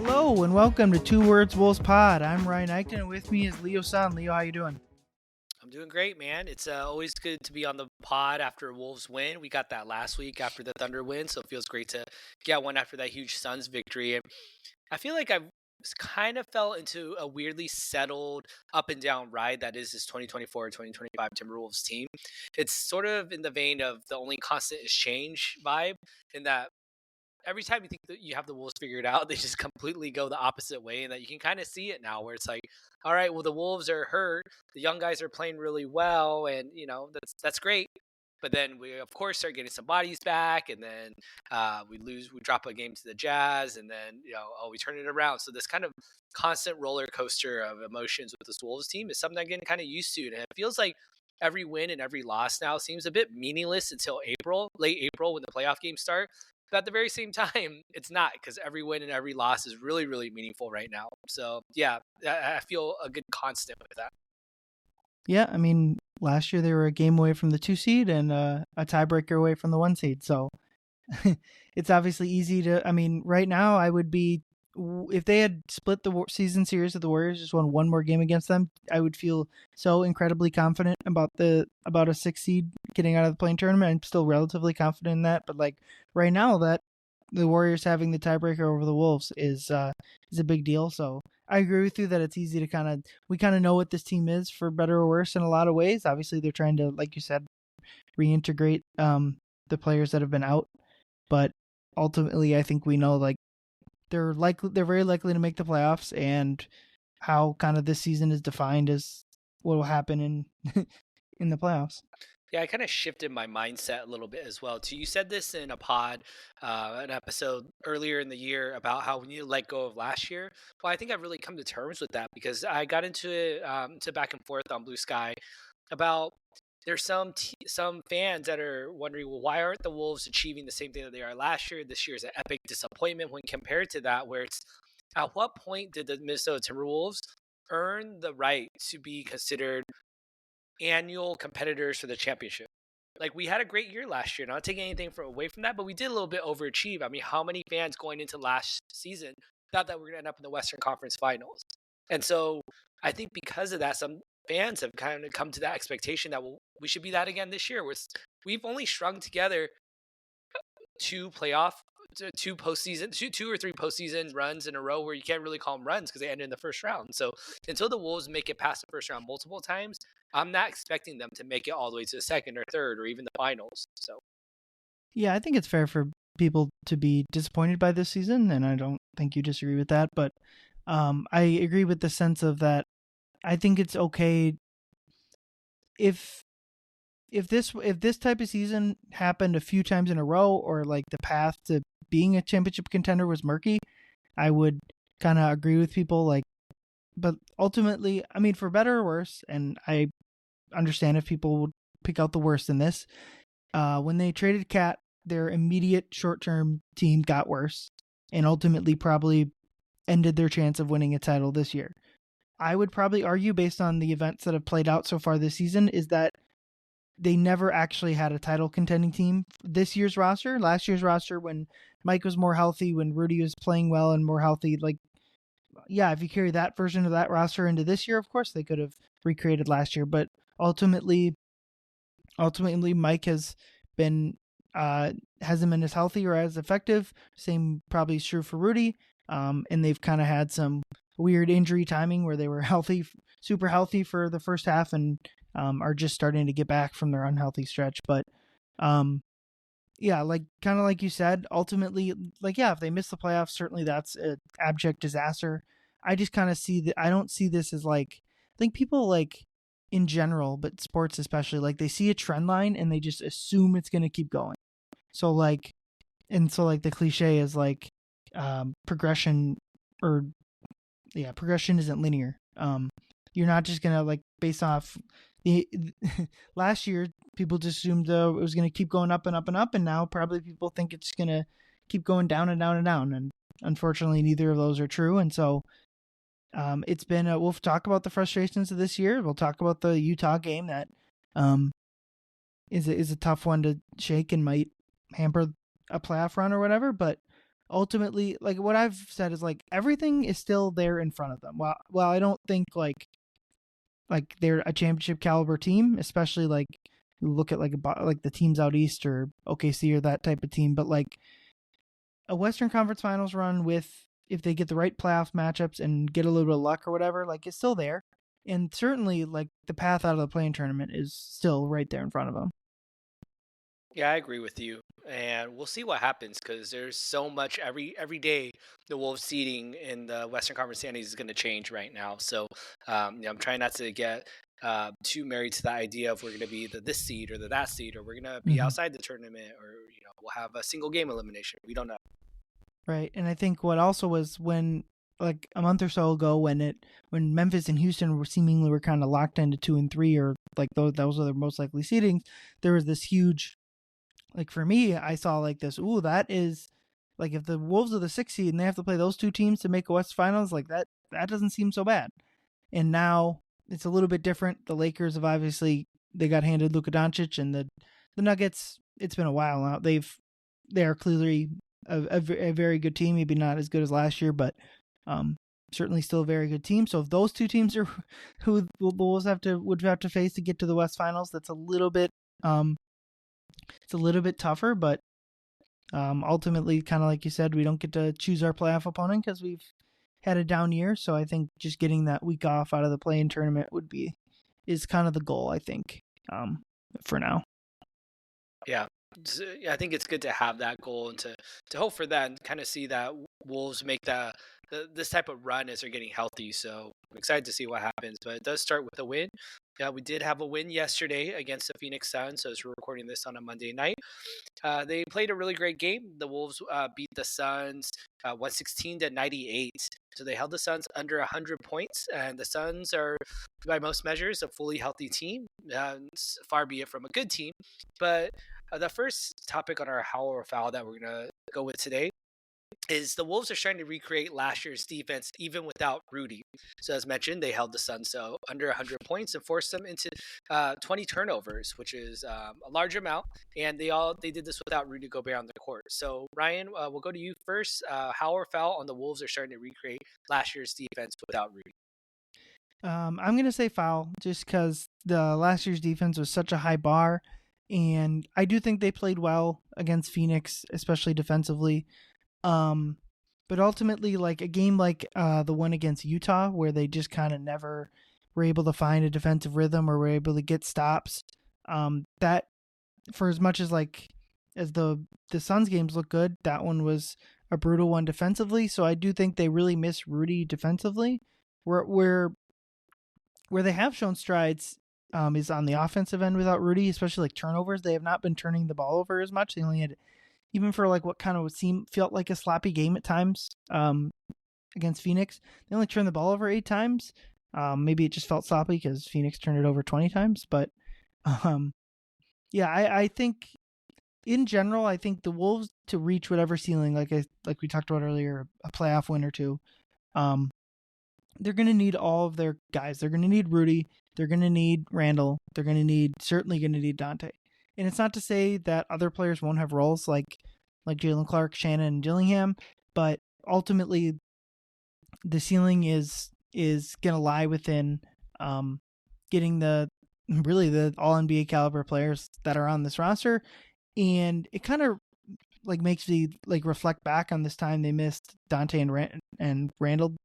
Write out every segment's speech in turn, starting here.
Hello and welcome to Two Words Wolves Pod. I'm Ryan Eichten and with me is Leo Sun. Leo, how you doing? I'm doing great, man. It's always good to be on the pod after a Wolves win. We got that last week after the Thunder win, so it feels great to get one after that huge Suns victory. And I feel like I've kind of fell into a weirdly settled up and down ride that is this 2024-2025 Timberwolves team. It's sort of in the vein of the only constant is change vibe, in that every time you think that you have the Wolves figured out, they just completely go the opposite way, and that you can kind of see it now, where it's like, all right, well, the Wolves are hurt, the young guys are playing really well, and that's great. But then we, of course, start getting some bodies back, and then we drop a game to the Jazz, and then we turn it around. So this kind of constant roller coaster of emotions with this Wolves team is something I'm getting kind of used to, and it feels like every win and every loss now seems a bit meaningless until late April, when the playoff games start. But at the very same time, it's not, because every win and every loss is really, really meaningful right now. So, yeah, I feel a good constant with that. Yeah, I mean, last year they were a game away from the 2 seed and a tiebreaker away from the 1 seed. So it's obviously easy to, I mean, right now I would be, if they had split the season series of the Warriors, just won one more game against them, I would feel so incredibly confident about a 6 seed getting out of the play-in tournament. I'm still relatively confident in that, but like right now, that the Warriors having the tiebreaker over the Wolves is a big deal. So I agree with you that it's easy to we know what this team is, for better or worse, in a lot of ways. Obviously, they're trying to, like you said, reintegrate the players that have been out, but ultimately, I think we know, like, they're very likely to make the playoffs, and how kind of this season is defined as what will happen in in the playoffs. Yeah, I kind of shifted my mindset a little bit as well too. You said this in a pod, an episode earlier in the year, about how we need to let go of last year. Well, I think I've really come to terms with that, because I got into it, to back and forth on Blue Sky about, there's some fans that are wondering, well, why aren't the Wolves achieving the same thing that they are last year? This year is an epic disappointment when compared to that, where it's, at what point did the Minnesota Timberwolves earn the right to be considered annual competitors for the championship? Like, we had a great year last year, not taking anything away from that, but we did a little bit overachieve. I mean, how many fans going into last season thought that we were going to end up in the Western Conference Finals? And so I think because of that, some fans have kind of come to that expectation that, well, we should be that again this year. We've only strung together two postseason, two or three postseason runs in a row, where you can't really call them runs because they ended in the first round. So until the Wolves make it past the first round multiple times, I'm not expecting them to make it all the way to the second or third or even the finals. So Yeah, I think it's fair for people to be disappointed by this season, and I don't think you disagree with that. But I agree with the sense of that. I think it's okay if this type of season happened a few times in a row, or like the path to being a championship contender was murky, I would kind of agree with people. Like, but ultimately, I mean, for better or worse, and I understand if people would pick out the worst in this. When they traded Cat, their immediate short-term team got worse, and ultimately probably ended their chance of winning a title this year. I would probably argue, based on the events that have played out so far this season, is that they never actually had a title contending team. This year's roster, last year's roster, when Mike was more healthy, when Rudy was playing well and more healthy, like, yeah, if you carry that version of that roster into this year, of course they could have recreated last year. But ultimately Mike has been hasn't been as healthy or as effective. Same probably is true for Rudy. And they've kind of had some weird injury timing where they were healthy, super healthy for the first half, and are just starting to get back from their unhealthy stretch. But yeah, like, kind of like you said, ultimately, like, yeah, if they miss the playoffs, certainly that's an abject disaster. I just kind of see that. I don't see this as, like, I think people, like, in general, but sports especially, like, they see a trend line and they just assume it's going to keep going. So like the cliche is like, progression, or progression isn't linear. You're not just going to, like, based off the last year, people just assumed it was going to keep going up and up and up, and now probably people think it's going to keep going down and down and down, and unfortunately neither of those are true. And so it's been we'll talk about the frustrations of this year. We'll talk about the Utah game that is a tough one to shake and might hamper a playoff run or whatever. But ultimately, like what I've said is like everything is still there in front of them. Well, I don't think like they're a championship caliber team, especially like you look at like the teams out east or OKC or that type of team, but like a Western Conference Finals run with, if they get the right playoff matchups and get a little bit of luck or whatever, like it's still there. And certainly like the path out of the play-in tournament is still right there in front of them. Yeah, I agree with you, and we'll see what happens because there's so much every day. The Wolves seeding in the Western Conference standings is going to change right now. So, I'm trying not to get too married to the idea of we're going to be the this seed or the that seed, or we're going to be Mm-hmm. outside the tournament, or we'll have a single game elimination. We don't know. Right. And I think what also was when like a month or so ago when Memphis and Houston were kind of locked into 2 and 3, or like those are the most likely seedings, there was this huge, like for me, I saw like this, ooh, that is like if the Wolves are the 6th seed and they have to play those two teams to make a West Finals, like that doesn't seem so bad. And now it's a little bit different. The Lakers have obviously, they got handed Luka Doncic, and the Nuggets, it's been a while now. They are clearly a very good team, maybe not as good as last year, but certainly still a very good team. So if those two teams are who the Wolves would have to face to get to the West Finals, that's a little bit it's a little bit tougher, but ultimately, kind of like you said, we don't get to choose our playoff opponent because we've had a down year. So I think just getting that week off out of the play-in tournament is kind of the goal, I think, for now. Yeah. I think it's good to have that goal and to hope for that and kind of see that Wolves make this type of run as they're getting healthy. So I'm excited to see what happens. But it does start with a win. Yeah, we did have a win yesterday against the Phoenix Suns. So as we're recording this on a Monday night, they played a really great game. The Wolves beat the Suns 116-98. So they held the Suns under 100 points, and the Suns are, by most measures, a fully healthy team. Far be it from a good team, but the first topic on our Howl or Foul that we're going to go with today is the Wolves are trying to recreate last year's defense even without Rudy. So as mentioned, they held the Suns so under 100 points and forced them into 20 turnovers, which is a large amount. And they did this without Rudy Gobert on the court. So Ryan, we'll go to you first. Howl or Foul on the Wolves are starting to recreate last year's defense without Rudy? I'm gonna say foul just because the last year's defense was such a high bar, and I do think they played well against Phoenix, especially defensively. Um, but ultimately, like a game like the one against Utah, where they just kind of never were able to find a defensive rhythm or were able to get stops. That for as much as as the Suns games look good, that one was a brutal one defensively. So I do think they really miss Rudy defensively. Where they have shown strides is on the offensive end without Rudy, especially like turnovers. They have not been turning the ball over as much. They only had, even for like what kind of felt like a sloppy game at times against Phoenix, they only turned the ball over 8 times. Maybe it just felt sloppy because Phoenix turned it over 20 times. But yeah, I think in general, I think the Wolves to reach whatever ceiling, like we talked about earlier, a playoff win or two, they're going to need all of their guys. They're going to need Rudy. They're going to need Randle. They're certainly going to need Donte. And it's not to say that other players won't have roles like Jalen Clark, Shannon, and Dillingham, but ultimately the ceiling is going to lie within getting the all NBA caliber players that are on this roster. And it kind of like makes me like reflect back on this time they missed Donte and Randle.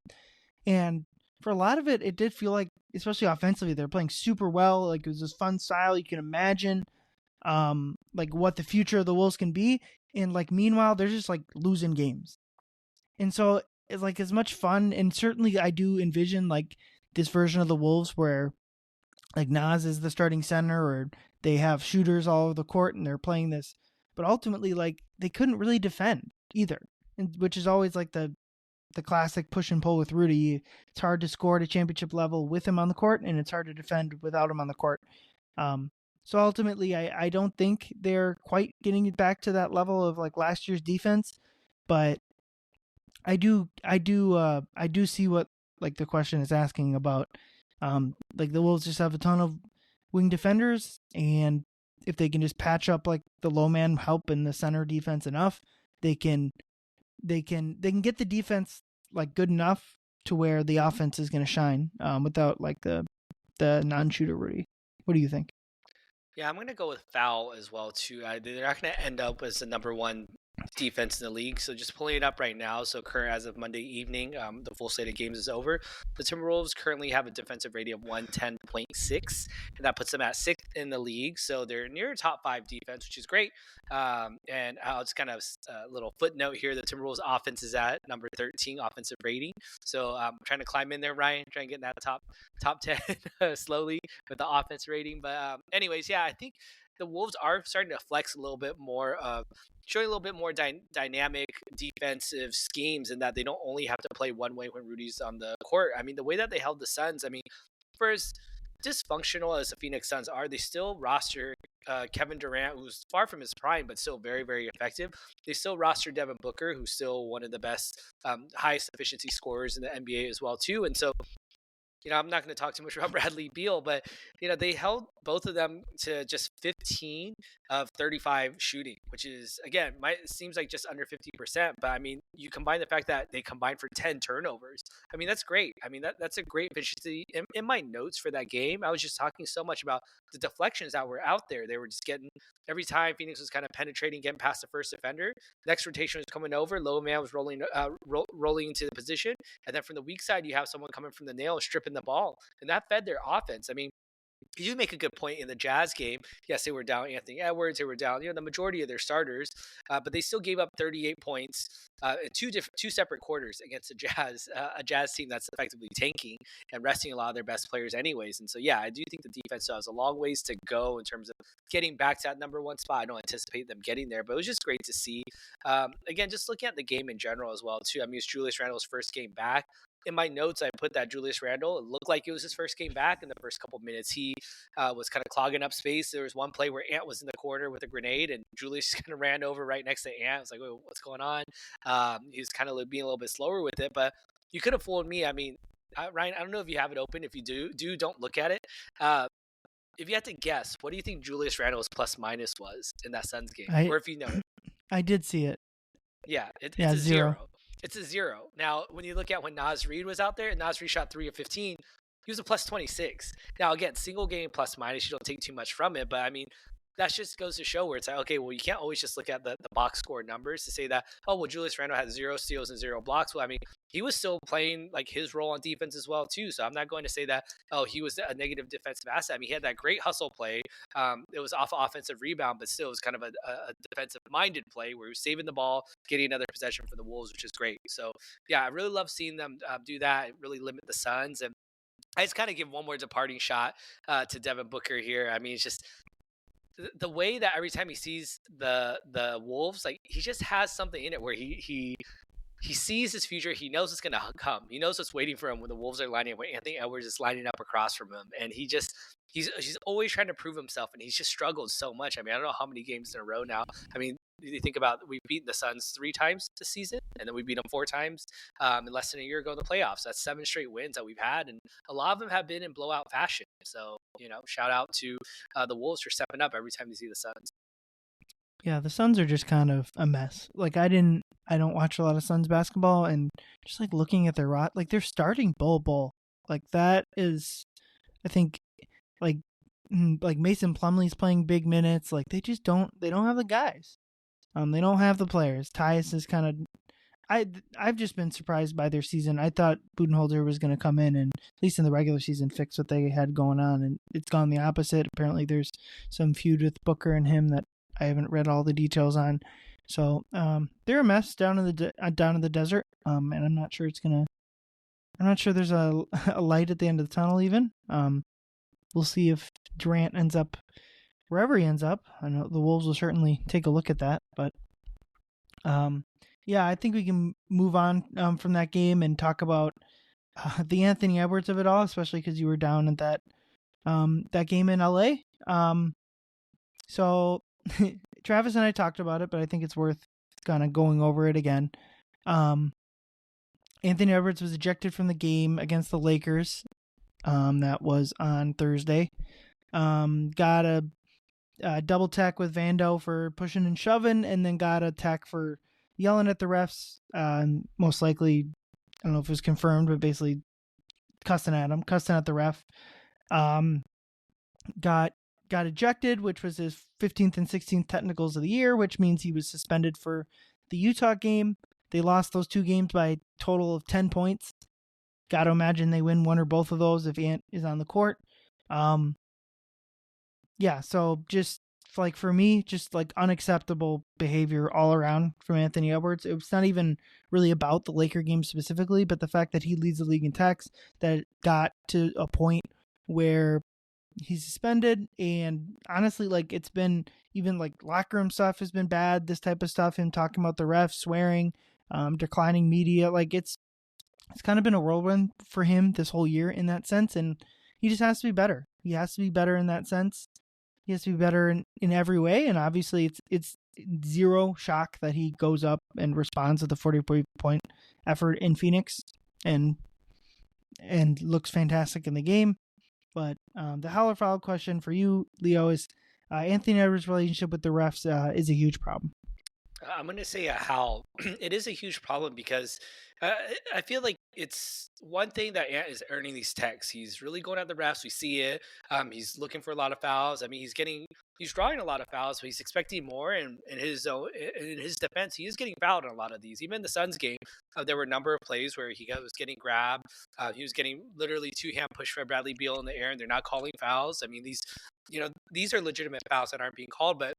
And for a lot of it, it did feel like, especially offensively, they're playing super well. Like it was this fun style you can imagine, like what the future of the Wolves can be. And like meanwhile, they're just like losing games. And so it's like as much fun, and certainly I do envision like this version of the Wolves where like Nas is the starting center, or they have shooters all over the court and they're playing this. But ultimately, like they couldn't really defend either, which is always like the classic push and pull with Rudy. It's hard to score at a championship level with him on the court, and it's hard to defend without him on the court. So ultimately, I don't think they're quite getting it back to that level of like last year's defense, but I do see what like the question is asking about. Like the Wolves just have a ton of wing defenders, and if they can just patch up like the low man help in the center defense enough, they can they can get the defense like good enough to where the offense is going to shine without like the non-shooter Rudy. What do you think? Yeah, I'm going to go with foul as well too. They're not going to end up as the number one defense in the league. So just pulling it up right now. So current as of Monday evening, the full slate of games is over. The Timberwolves currently have a defensive rating of 110.6, and that puts them at sixth in the league. So they're near top five defense, which is great. And I'll just kind of a little footnote here: the Timberwolves offense is at number 13 offensive rating. So I'm trying to climb in there, Ryan, trying to get in that top 10 slowly with the offense rating. But anyways, yeah, I think the Wolves are starting to flex a little bit more, showing a little bit more dynamic defensive schemes, in that they don't only have to play one way when Rudy's on the court. I mean, the way that they held the Suns, I mean, for as dysfunctional as the Phoenix Suns are, they still roster Kevin Durant, who's far from his prime, but still very, very effective. They still roster Devin Booker, who's still one of the best, highest efficiency scorers in the NBA as well, too. And so, I'm not going to talk too much about Bradley Beal, but they held both of them to just 15 of 35 shooting, which is, again, seems like just under 50%. But I mean, you combine the fact that they combined for 10 turnovers. I mean, that's great. I mean, that's a great efficiency. In my notes for that game, I was just talking so much about the deflections that were out there. They were just getting, every time Phoenix was kind of penetrating, getting past the first defender, next rotation was coming over, low man was rolling into the position, and then from the weak side, you have someone coming from the nail, stripping the ball, and that fed their offense. I mean, you make a good point in the Jazz game. Yes, they were down Anthony Edwards. They were down, the majority of their starters, but they still gave up 38 points in two separate quarters against the Jazz, a Jazz team that's effectively tanking and resting a lot of their best players anyways. And so, yeah, I do think the defense still has a long ways to go in terms of getting back to that number one spot. I don't anticipate them getting there, but it was just great to see. Again, just looking at the game in general as well, too. I mean, it's Julius Randle's first game back. In my notes, I put that Julius Randle, it looked like it was his first game back. In the first couple of minutes, he was kind of clogging up space. There was one play where Ant was in the corner with a grenade, and Julius kind of ran over right next to Ant. I was like, "Wait, what's going on?" He was kind of being a little bit slower with it, but you could have fooled me. I mean, Ryan, I don't know if you have it open. If you don't look at it. If you had to guess, what do you think Julius Randle's plus minus was in that Suns game? Or if you know it. I did see it. Yeah, it's a zero. It's a zero. Now, when you look at when Naz Reid was out there, and Naz Reid shot 3 of 15, he was a plus 26. Now, again, single game plus minus, you don't take too much from it, but I mean, that just goes to show where it's like, okay, well, you can't always just look at the box score numbers to say that, oh, well, Julius Randle had 0 steals and 0 blocks. Well, I mean, he was still playing like his role on defense as well, too. So I'm not going to say that, oh, he was a negative defensive asset. I mean, he had that great hustle play. It was off offensive rebound, but still it was kind of a defensive-minded play where he was saving the ball, getting another possession for the Wolves, which is great. So, yeah, I really love seeing them do that, really limit the Suns. And I just kind of give one more departing shot to Devin Booker here. I mean, it's just the way that every time he sees the Wolves, like he just has something in it where he sees his future. He knows it's gonna come. He knows what's waiting for him when the Wolves are lining up. When Anthony Edwards is lining up across from him, and he's always trying to prove himself, and he's just struggled so much. I mean, I don't know how many games in a row now. I mean, you think about, we've beaten the Suns 3 times this season, and then we beat them 4 times in less than a year ago in the playoffs. That's 7 straight wins that we've had, and a lot of them have been in blowout fashion. So, shout out to the Wolves for stepping up every time they see the Suns. Yeah, the Suns are just kind of a mess. Like, I don't watch a lot of Suns basketball, and just like looking at their like they're starting Bol, like that is, I think, like Mason Plumlee's playing big minutes. Like they don't have the guys. They don't have the players. Tyus is kind of, I've just been surprised by their season. I thought Budenholzer was going to come in and, at least in the regular season, fix what they had going on, and it's gone the opposite. Apparently there's some feud with Booker and him that I haven't read all the details on. So they're a mess down in the desert, and I'm not sure there's a light at the end of the tunnel even. We'll see if Durant ends up wherever he ends up. I know the Wolves will certainly take a look at that, but yeah, I think we can move on from that game and talk about the Anthony Edwards of it all, especially because you were down at that game in LA. So Travis and I talked about it, but I think it's worth kind of going over it again. Anthony Edwards was ejected from the game against the Lakers. That was on Thursday. Got a double tech with Vando for pushing and shoving, and then got a tech for yelling at the refs. Most likely, I don't know if it was confirmed, but basically cussing at the ref. Got ejected, which was his 15th and 16th technicals of the year, which means he was suspended for the Utah game. They lost those 2 games by a total of 10 points. Got to imagine they win one or both of those if Ant is on the court. Yeah, so just like for me, just like unacceptable behavior all around from Anthony Edwards. It's not even really about the Laker game specifically, but the fact that he leads the league in techs, that got to a point where he's suspended. And honestly, like it's been even like locker room stuff has been bad. This type of stuff, him talking about the refs, swearing, declining media, like it's kind of been a whirlwind for him this whole year in that sense. And he just has to be better. He has to be better in that sense. He has to be better in every way. And obviously it's zero shock that he goes up and responds with a 40-point effort in Phoenix and looks fantastic in the game. But the howler foul question for you, Leo, is Anthony Edwards' relationship with the refs is a huge problem. I'm going to say how it is a huge problem because I feel like it's one thing that Ant is earning these techs. He's really going at the refs. We see it. He's looking for a lot of fouls. I mean, he's drawing a lot of fouls, but he's expecting more. And in his defense, he is getting fouled in a lot of these. Even in the Suns game, there were a number of plays where he was getting grabbed. He was getting literally 2-hand push for Bradley Beal in the air, and they're not calling fouls. I mean, these are legitimate fouls that aren't being called, but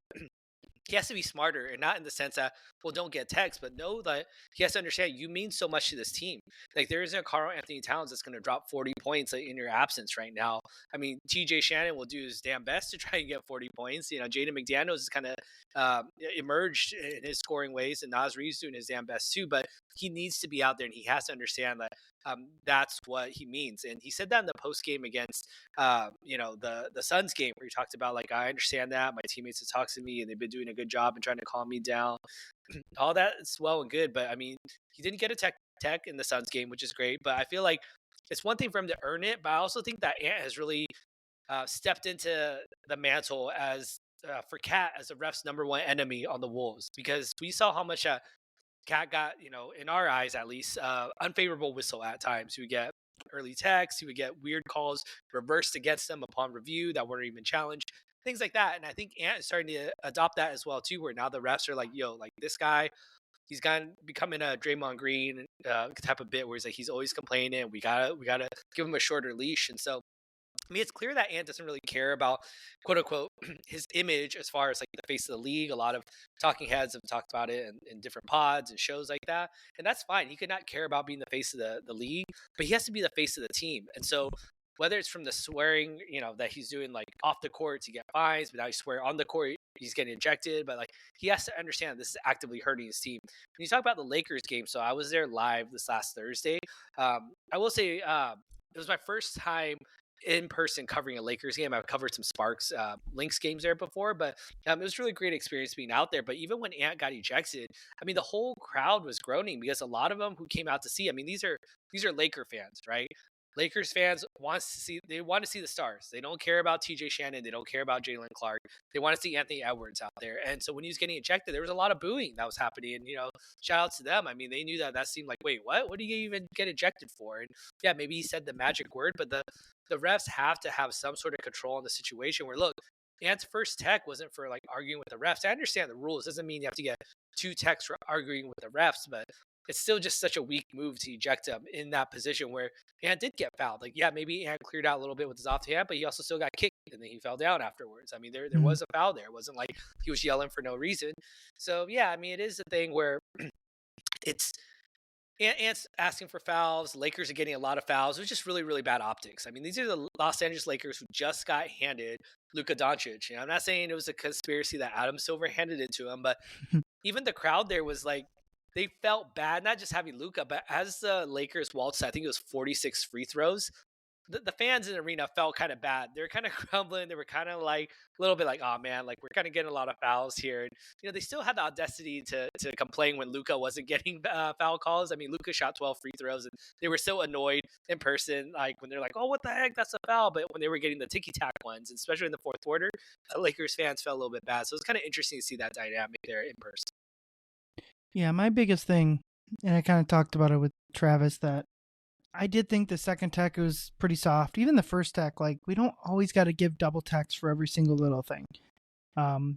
he has to be smarter, and not in the sense that, well, don't get text, but know that he has to understand you mean so much to this team. Like, there isn't a Karl Anthony Towns that's going to drop 40 points in your absence right now. I mean, TJ Shannon will do his damn best to try and get 40 points. Jaden McDaniels has kind of emerged in his scoring ways, and Naz Reid's doing his damn best too, but he needs to be out there, and he has to understand that that's what he means. And he said that in the post game against, the Suns game, where he talked about, like, I understand that my teammates have talked to me and they've been doing a good job in trying to calm me down. All that is well and good, but I mean, he didn't get a tech in the Suns game, which is great. But I feel like it's one thing for him to earn it, but I also think that Ant has really stepped into the mantle as for Cat as the ref's #1 enemy on the Wolves, because we saw how much Cat got, in our eyes at least, unfavorable whistle at times. He would get early texts, he would get weird calls reversed against him upon review that weren't even challenged, things like that. And I think Ant is starting to adopt that as well too, where now the refs are like, yo, like this guy, he's becoming a Draymond Green type of bit, where he's always complaining. We gotta give him a shorter leash. And so, I mean, it's clear that Ant doesn't really care about, quote unquote, his image as far as like the face of the league. A lot of talking heads have talked about it in different pods and shows like that. And that's fine. He could not care about being the face of the league, but he has to be the face of the team. And so, whether it's from the swearing, that he's doing like off the court to get fines, but now he's swearing on the court, he's getting ejected. But like, he has to understand this is actively hurting his team. When you talk about the Lakers game, so I was there live this last Thursday. I will say it was my first time in person covering a Lakers game. I've covered some Sparks Lynx games there before, but it was a really great experience being out there. But even when Ant got ejected, I mean, the whole crowd was groaning, because a lot of them who came out to see, I mean, these are Laker fans, right? Lakers fans want to see the stars. They don't care about TJ Shannon. They don't care about Jalen Clark. They want to see Anthony Edwards out there. And so when he was getting ejected, there was a lot of booing that was happening. And, shout out to them. I mean, they knew that seemed like, wait, what? What do you even get ejected for? And yeah, maybe he said the magic word, but the refs have to have some sort of control in the situation where, look, Ant's first tech wasn't for like arguing with the refs. I understand the rules. It doesn't mean you have to get 2 techs for arguing with the refs, but it's still just such a weak move to eject him in that position where Ant did get fouled. Like, yeah, maybe Ant cleared out a little bit with his offhand, but he also still got kicked and then he fell down afterwards. I mean, there was a foul there. It wasn't like he was yelling for no reason. So yeah, I mean, it is a thing where it's Ant's asking for fouls. Lakers are getting a lot of fouls. It was just really, really bad optics. I mean, these are the Los Angeles Lakers who just got handed Luka Doncic. I'm not saying it was a conspiracy that Adam Silver handed it to him, but even the crowd there was like, they felt bad, not just having Luka, but as the Lakers waltzed, I think it was 46 free throws, the fans in the arena felt kind of bad. They were kind of grumbling. They were kind of like a little bit like, oh man, like we're kind of getting a lot of fouls here. And, they still had the audacity to complain when Luka wasn't getting foul calls. I mean, Luka shot 12 free throws and they were so annoyed in person. Like when they're like, oh, what the heck? That's a foul. But when they were getting the ticky-tack ones, especially in the fourth quarter, Lakers fans felt a little bit bad. So it's kind of interesting to see that dynamic there in person. Yeah, my biggest thing, and I kind of talked about it with Travis, that I did think the second tech was pretty soft. Even the first tech, like we don't always got to give double techs for every single little thing.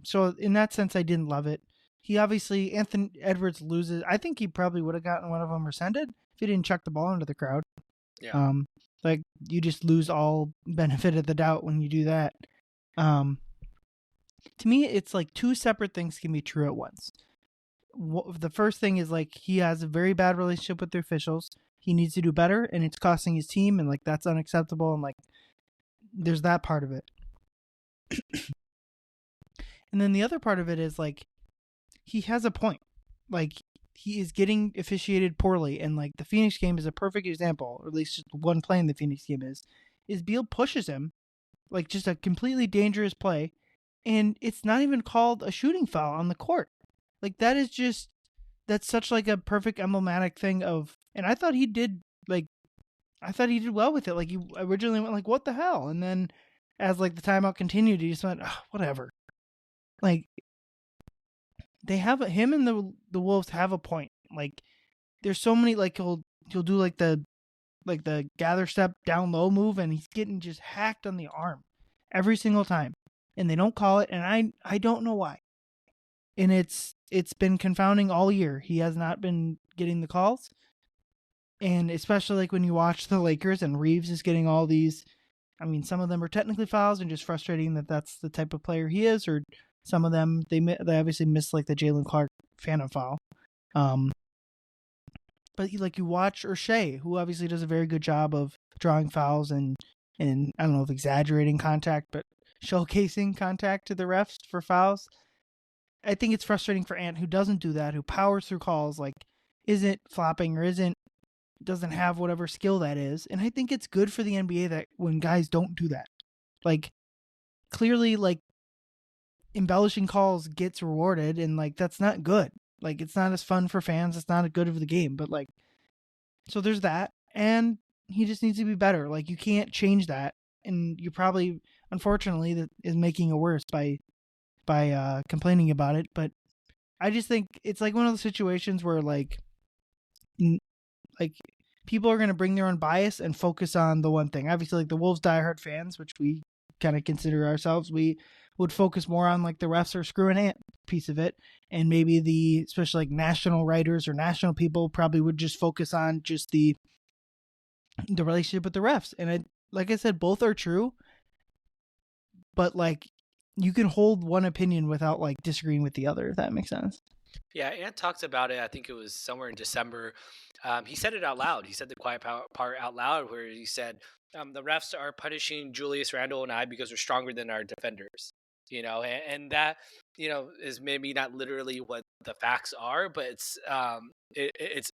So in that sense, I didn't love it. He obviously Anthony Edwards loses. I think he probably would have gotten one of them rescinded if he didn't chuck the ball into the crowd. Yeah. Like you just lose all benefit of the doubt when you do that. To me, it's like two separate things can be true at once. The first thing is like he has a very bad relationship with the officials. He needs to do better, and it's costing his team, and like that's unacceptable. And like, there's that part of it. And then the other part of it is like he has a point. Like he is getting officiated poorly, and like the Phoenix game is a perfect example, or at least just one play in the Phoenix game is Beal pushes him, like just a completely dangerous play, and it's not even called a shooting foul on the court. Like that is just that's such like a perfect emblematic thing of, and I thought he did well with it. Like you originally went like, what the hell? And then as like the timeout continued, he just went, oh, whatever. Like they have him and the Wolves have a point. Like there's so many, like he'll do like the gather step down low move, and he's getting just hacked on the arm every single time, and they don't call it, and I don't know why. And it's been confounding all year. He has not been getting the calls. And especially like when you watch the Lakers and Reeves is getting all these, I mean, some of them are technically fouls and just frustrating that that's the type of player he is, or some of them they obviously miss like the Jalen Clark phantom foul. But like you watch Shea, who obviously does a very good job of drawing fouls and I don't know if exaggerating contact, but showcasing contact to the refs for fouls. I think it's frustrating for Ant, who doesn't do that, who powers through calls, like isn't flopping or doesn't have whatever skill that is. And I think it's good for the NBA that when guys don't do that, like clearly like embellishing calls gets rewarded, and like that's not good. Like it's not as fun for fans. It's not as good of the game, but like, so there's that. And he just needs to be better. Like you can't change that. And you probably, unfortunately, that is making it worse by complaining about it. But I just think it's like one of those situations where like people are going to bring their own bias and focus on the one thing. Obviously, like the Wolves diehard fans, which we kind of consider ourselves, we would focus more on like the refs are screwing Ant piece of it, and maybe the especially like national writers or national people probably would just focus on just the relationship with the refs. And like I said, both are true, but like you can hold one opinion without like disagreeing with the other, if that makes sense. Yeah, Ant talked about it. I think it was somewhere in December. He said it out loud. He said the quiet part out loud, where he said, "The refs are punishing Julius Randle and I because we're stronger than our defenders." And that is maybe not literally what the facts are, but it's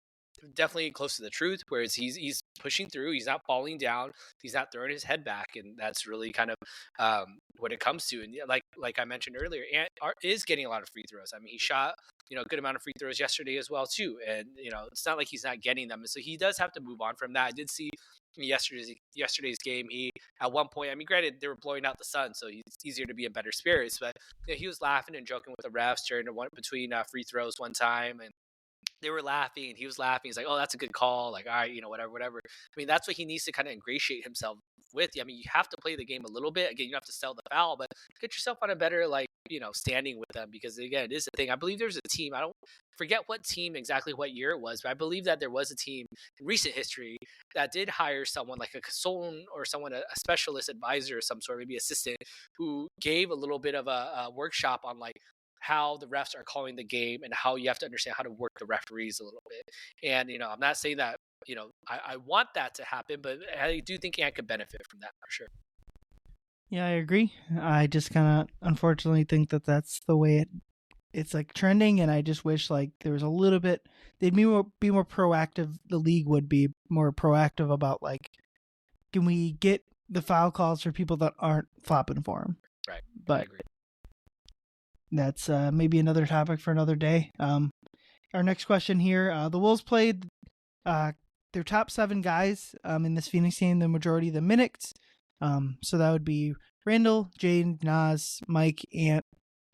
definitely close to the truth. Whereas he's pushing through, he's not falling down, he's not throwing his head back, and that's really kind of what it comes to. And like I mentioned earlier, Ant is getting a lot of free throws. I mean, he shot a good amount of free throws yesterday as well too, and it's not like he's not getting them. And so he does have to move on from that. I did see yesterday's game. He at one point, I mean, granted they were blowing out the Sun, so it's easier to be in better spirits, but he was laughing and joking with the refs during between free throws one time, and they were laughing and he was laughing. He's like, "Oh, that's a good call." Like, all right, whatever. I mean, that's what he needs to kind of ingratiate himself with. I mean, you have to play the game a little bit. Again, you have to sell the foul, but get yourself on a better, standing with them, because again, it is a thing. I believe there's a team. I don't forget what team exactly what year it was, but I believe that there was a team in recent history that did hire someone like a consultant or someone, a specialist advisor or some sort, maybe assistant, who gave a little bit of a workshop on like how the refs are calling the game and how you have to understand how to work the referees a little bit. And, I'm not saying that, I want that to happen, but I do think Ant could benefit from that for sure. Yeah, I agree. I just kind of unfortunately think that that's the way it's like trending, and I just wish like there was a little bit they'd be more proactive. The league would be more proactive about like, can we get the foul calls for people that aren't flopping for them? Right. But I agree. That's maybe another topic for another day. Our next question here: the Wolves played their top 7 guys in this Phoenix game the majority of the minutes. So that would be Randle, Jade, Nas, Mike, Ant,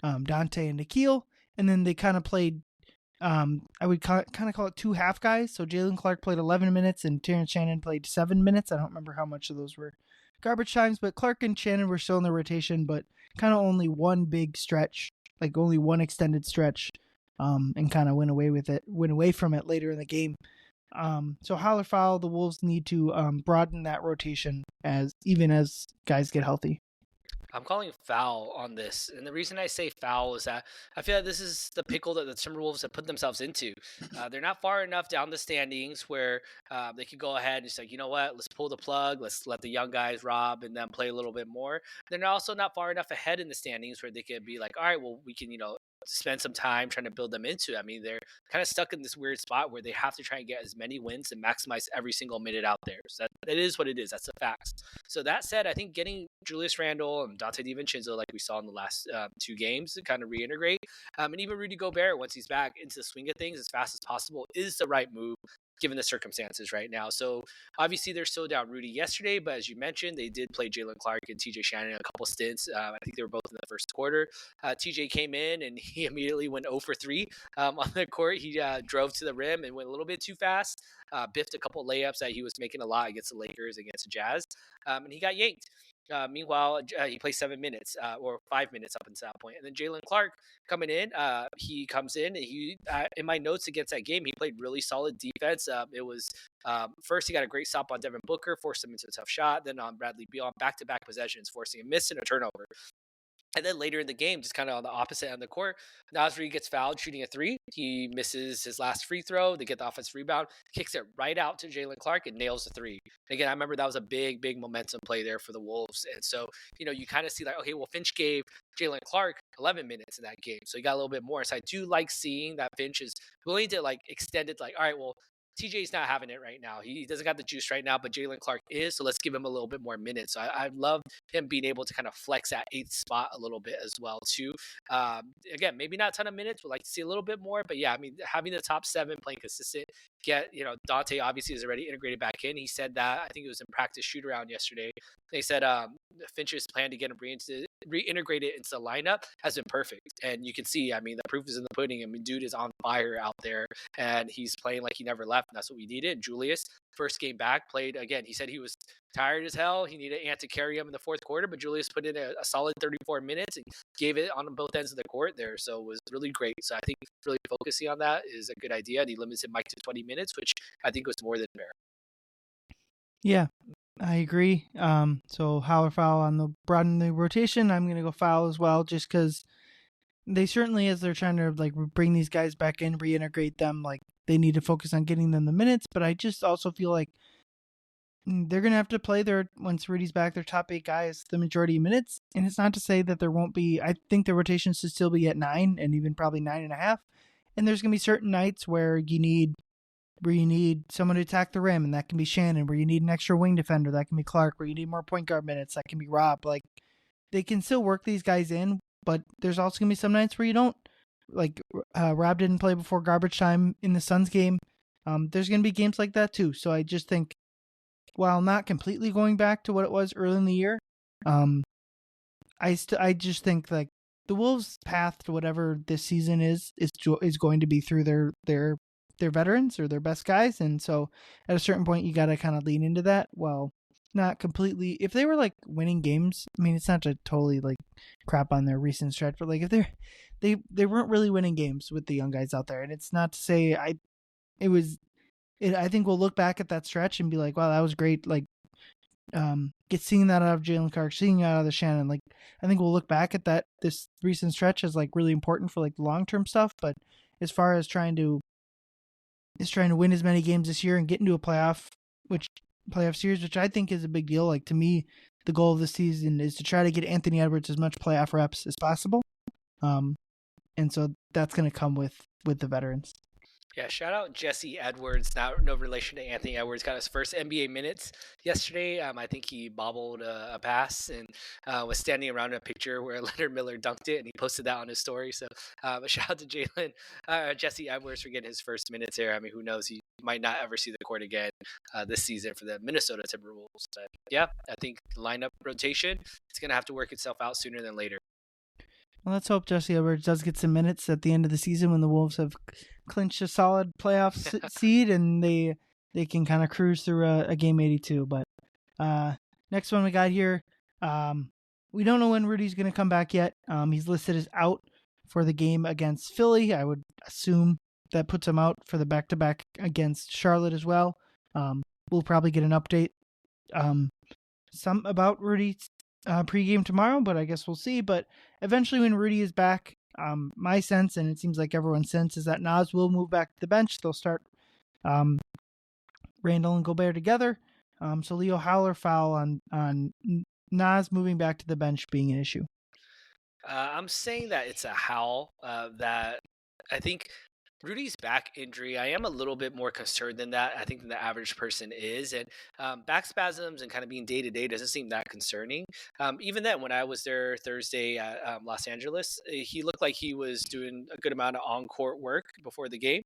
Donte, and Nikhil. And then they kind of played I would kind of call it two half guys. So Jalen Clark played 11 minutes and Terrence Shannon played 7 minutes. I don't remember how much of those were garbage times, but Clark and Shannon were still in the rotation, but kind of only one big stretch, like only one extended stretch, and kind of went away from it later in the game. So Holler Foul, the Wolves need to broaden that rotation even as guys get healthy. I'm calling foul on this. And the reason I say foul is that I feel like this is the pickle that the Timberwolves have put themselves into. They're not far enough down the standings where they could go ahead and just like, you know what, let's pull the plug. Let's let the young guys rob and then play a little bit more. They're also not far enough ahead in the standings where they could be like, all right, well, we can, spend some time trying to build them into. I mean, they're kind of stuck in this weird spot where they have to try and get as many wins and maximize every single minute out there. So that is what it is. That's the facts. So that said, I think getting Julius Randle and Donte DiVincenzo, like we saw in the last 2 games, to kind of reintegrate, and even Rudy Gobert, once he's back into the swing of things as fast as possible, is the right move given the circumstances right now. So obviously they're still down Rudy yesterday, but as you mentioned, they did play Jalen Clark and TJ Shannon a couple stints. I think they were both in the first quarter. TJ came in and he immediately went 0 for 3 on the court. He drove to the rim and went a little bit too fast, biffed a couple layups that he was making a lot against the Lakers, against the Jazz, and he got yanked. Meanwhile, he plays 7 minutes or 5 minutes up until that point. And then Jalen Clark coming in, he comes in and in my notes against that game, he played really solid defense. It was first he got a great stop on Devin Booker, forced him into a tough shot. Then on Bradley Beal on back-to-back possessions, forcing a miss and a turnover. And then later in the game, just kind of on the opposite end of the court, Nasri gets fouled shooting a 3. He misses his last free throw. They get the offensive rebound, kicks it right out to Jalen Clark and nails the 3. And again, I remember that was a big, big momentum play there for the Wolves. And so, you kind of see like, okay, well, Finch gave Jalen Clark 11 minutes in that game. So he got a little bit more. So I do like seeing that Finch is willing to like extend it, like, all right, well, TJ's not having it right now. He doesn't got the juice right now, but Jalen Clark is. So let's give him a little bit more minutes. So I love him being able to kind of flex that 8th spot a little bit as well too. Again, maybe not a ton of minutes. We'd like to see a little bit more, but yeah, I mean, having the top 7 playing consistent, Donte obviously is already integrated back in. He said that, I think it was in practice shoot around yesterday. They said Finch's plan to get him reintegrated into the lineup has been perfect. And you can see, I mean, the proof is in the pudding. I mean, dude is on fire out there and he's playing like he never left. And that's what we needed. And Julius, first game back, played again. He said he was tired as hell. He needed Ant to carry him in the fourth quarter, but Julius put in a solid 34 minutes and gave it on both ends of the court there. So it was really great. So I think really focusing on that is a good idea. And he limited Mike to 20 minutes, which I think was more than fair. Yeah, I agree. So Howler foul on the broaden the rotation. I'm gonna go foul as well, just because they certainly, as they're trying to like bring these guys back in, reintegrate them, like they need to focus on getting them the minutes. But I just also feel like they're gonna have to play once Rudy's back, their top 8 guys the majority of minutes. And it's not to say that there won't be. I think the rotation should still be at 9 and even probably 9.5. And there's gonna be certain nights where you need someone to attack the rim, and that can be Shannon. Where you need an extra wing defender, that can be Clark. Where you need more point guard minutes, that can be Rob. Like they can still work these guys in, but there's also gonna be some nights where you don't. Like Rob didn't play before garbage time in the Suns game. There's gonna be games like that too. So I just think, while not completely going back to what it was early in the year, I just think like the Wolves' path to whatever this season is going to be through their veterans or their best guys. And so at a certain point, you got to kind of lean into that. Well, not completely. If they were like winning games, I mean, it's not to totally like crap on their recent stretch, but like if they weren't really winning games with the young guys out there. And it's not to say I think we'll look back at that stretch and be like, wow, that was great. Like, seeing that out of Jalen Clark, seeing out of the Shannon. Like, I think we'll look back at this recent stretch as like really important for like long-term stuff. But as far as trying to win as many games this year and get into a playoff series, which I think is a big deal. Like to me, the goal of this season is to try to get Anthony Edwards as much playoff reps as possible. And so that's going to come with the veterans. Yeah, shout out Jesse Edwards. No relation to Anthony Edwards. Got his first NBA minutes yesterday. I think he bobbled a pass and was standing around a picture where Leonard Miller dunked it, and he posted that on his story. So a shout out to Jesse Edwards for getting his first minutes here. I mean, who knows? He might not ever see the court again this season for the Minnesota Timberwolves. But yeah, I think the lineup rotation is going to have to work itself out sooner than later. Well, let's hope Jesse Edwards does get some minutes at the end of the season when the Wolves have clinched a solid playoff seed and they can kind of cruise through a game 82. But next one we got here, we don't know when Rudy's going to come back yet. He's listed as out for the game against Philly. I would assume that puts him out for the back-to-back against Charlotte as well. We'll probably get an update some about Rudy's pregame tomorrow, but I guess we'll see. But eventually when Rudy is back, my sense, and it seems like everyone's sense, is that Nas will move back to the bench. They'll start Randle and Gobert together. So Leo Howler foul on Nas moving back to the bench being an issue. I'm saying that it's a howl. That I think Rudy's back injury, I am a little bit more concerned than that, I think, than the average person is. And back spasms and kind of being day to day doesn't seem that concerning. Even then, when I was there Thursday at Los Angeles, he looked like he was doing a good amount of on court work before the game.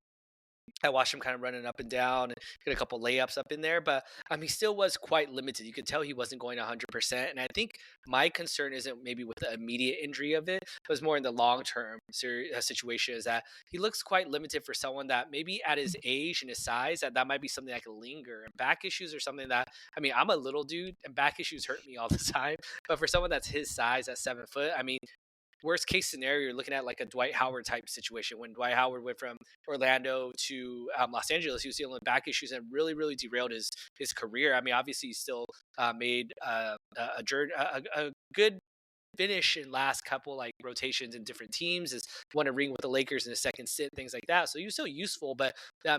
I watched him kind of running up and down and get a couple layups up in there, but he still was quite limited. You could tell he wasn't going 100%. And I think my concern isn't maybe with the immediate injury of it, but it's more in the long term situation is that he looks quite limited for someone that maybe at his age and his size, that might be something that could linger. And back issues are something that, I'm a little dude and back issues hurt me all the time. But for someone that's his size at 7 foot, worst case scenario, you're looking at like a Dwight Howard type situation. When Dwight Howard went from Orlando to Los Angeles, he was dealing with back issues and really, really derailed his career. Obviously, he still made a good finish in last couple like rotations in different teams, is won a ring with the Lakers in his second stint, things like that. So he was still useful, but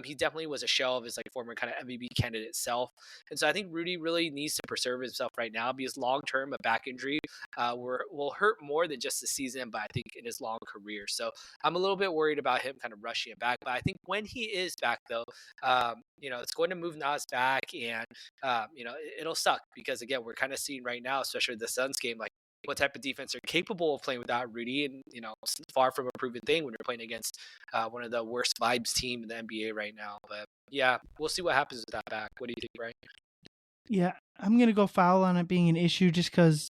he definitely was a shell of his like former kind of MVP candidate self. And so I think Rudy really needs to preserve himself right now, because long term a back injury will hurt more than just the season, but I think in his long career. So I'm a little bit worried about him kind of rushing it back. But I think when he is back though, it's going to move Nas back, and it'll suck, because again, we're kind of seeing right now, especially the Suns game, like what type of defense are capable of playing without Rudy. And, it's far from a proven thing when you're playing against one of the worst vibes team in the NBA right now. But yeah, we'll see what happens with that back. What do you think, Brian? Yeah, I'm going to go foul on it being an issue just because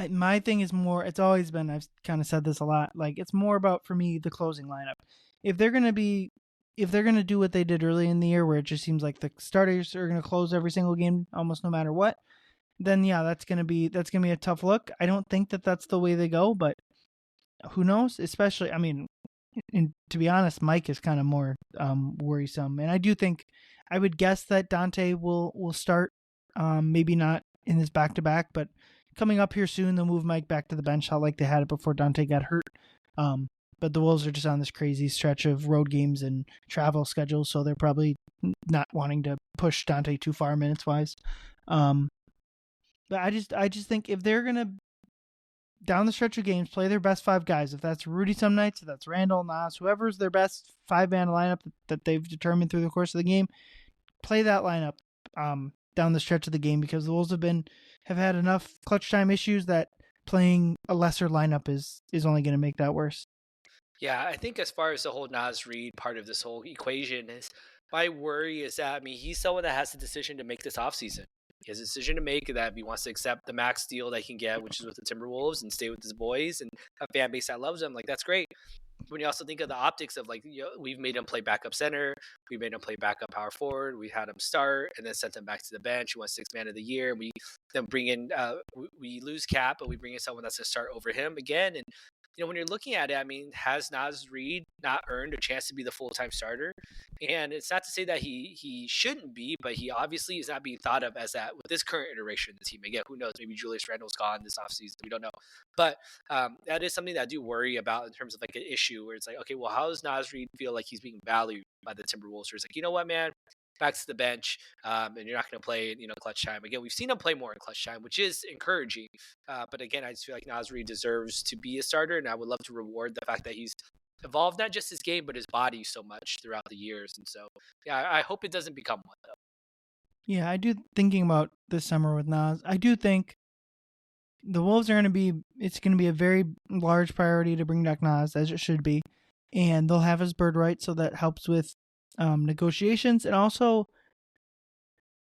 my thing is more, it's always been, I've kind of said this a lot, like it's more about, for me, the closing lineup. If they're going to do what they did early in the year, where it just seems like the starters are going to close every single game almost no matter what, then yeah, that's gonna be a tough look. I don't think that that's the way they go, but who knows? Especially, and to be honest, Mike is kind of more worrisome, and I do think, I would guess that Donte will start, maybe not in this back to back, but coming up here soon, they'll move Mike back to the bench, how like they had it before Donte got hurt. But the Wolves are just on this crazy stretch of road games and travel schedules, so they're probably not wanting to push Donte too far minutes wise. But I just think if they're gonna, down the stretch of games, play their best five guys, if that's Rudy some nights, if that's Randle, Nas, whoever's their best 5-man lineup that they've determined through the course of the game, play that lineup down the stretch of the game, because the Wolves have had enough clutch time issues that playing a lesser lineup is only going to make that worse. Yeah, I think as far as the whole Nas Reed part of this whole equation is, my worry is that, he's someone that has a decision to make this offseason. He has a decision to make that if he wants to accept the max deal that he can get, which is with the Timberwolves, and stay with his boys and a fan base that loves him, like that's great. When you also think of the optics of, like, we've made him play backup center, we made him play backup power forward, we had him start and then sent him back to the bench. He won 6-man of the year, and we then bring in we lose Cap, but we bring in someone that's going to start over him again. And when you're looking at it, has Nas Reed not earned a chance to be the full-time starter? And it's not to say that he shouldn't be, but he obviously is not being thought of as that with this current iteration of the team. Again, who knows? Maybe Julius Randle's gone this offseason. We don't know. But that is something that I do worry about in terms of like an issue where it's like, okay, well, how does Nas Reed feel like he's being valued by the Timberwolves? Where it's like, you know what, man? Back to the bench, and you're not going to play, clutch time. Again, we've seen him play more in clutch time, which is encouraging. But again, I just feel like Nas Reed deserves to be a starter, and I would love to reward the fact that he's evolved not just his game, but his body so much throughout the years. And so, yeah, I hope it doesn't become one, though. Yeah, I do, thinking about this summer with Nas, I do think the Wolves are it's going to be a very large priority to bring back Nas, as it should be. And they'll have his bird right, so that helps with negotiations. And also,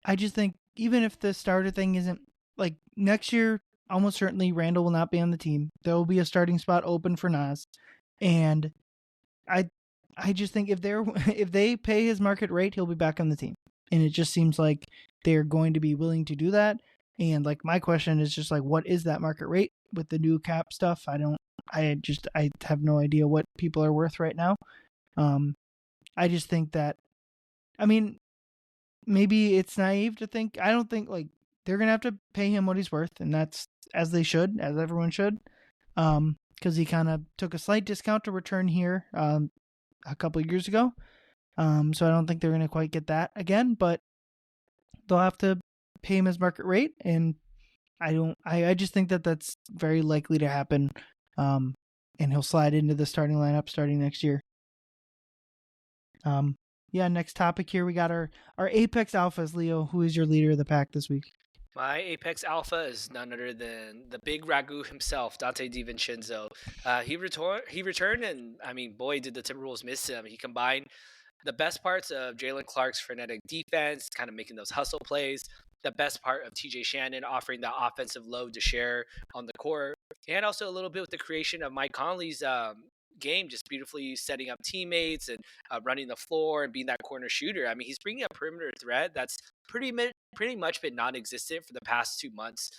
I just think even if the starter thing isn't, like, next year, almost certainly Randle will not be on the team. There will be a starting spot open for Nas, and I just think if they pay his market rate, he'll be back on the team. And it just seems like they're going to be willing to do that. And like my question is just like, what is that market rate with the new cap stuff? I have no idea what people are worth right now. I just think that, I mean, maybe it's naive to think. I don't think like they're gonna have to pay him what he's worth, and that's as they should, as everyone should. Because he kind of took a slight discount to return here a couple of years ago. So I don't think they're gonna quite get that again, but they'll have to pay him his market rate, and I just think that that's very likely to happen. And he'll slide into the starting lineup starting next year. Yeah, next topic here, we got our Apex Alphas. Leo, who is your leader of the pack this week? My Apex Alpha is none other than the big ragu himself, Donte DiVincenzo. He returned, and I mean, boy, did the Timberwolves miss him. He combined the best parts of Jalen Clark's frenetic defense, kind of making those hustle plays, the best part of TJ Shannon offering that offensive load to share on the court, and also a little bit with the creation of Mike Conley's game, just beautifully setting up teammates and running the floor and being that corner shooter. I mean, he's bringing a perimeter threat that's pretty much been non-existent for the past 2 months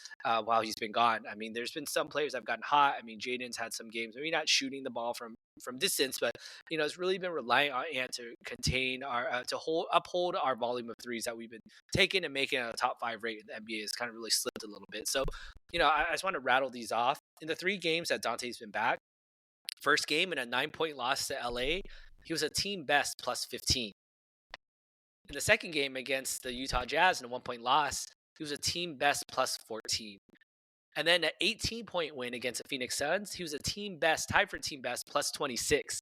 while he's been gone. I mean, there's been some players that have gotten hot. I mean, Jaden's had some games, maybe not shooting the ball from distance, but it's really been relying on Ant to contain our uphold our volume of threes that we've been taking and making a top 5 rate in the NBA has kind of really slipped a little bit. So, I just want to rattle these off. In the 3 games that Donte's been back, first game in a 9-point loss to LA, he was a team best plus 15. In the second game against the Utah Jazz in a 1-point loss, he was a team best plus 14. And then an 18-point win against the Phoenix Suns, he was a team best, tied for team best, plus 26.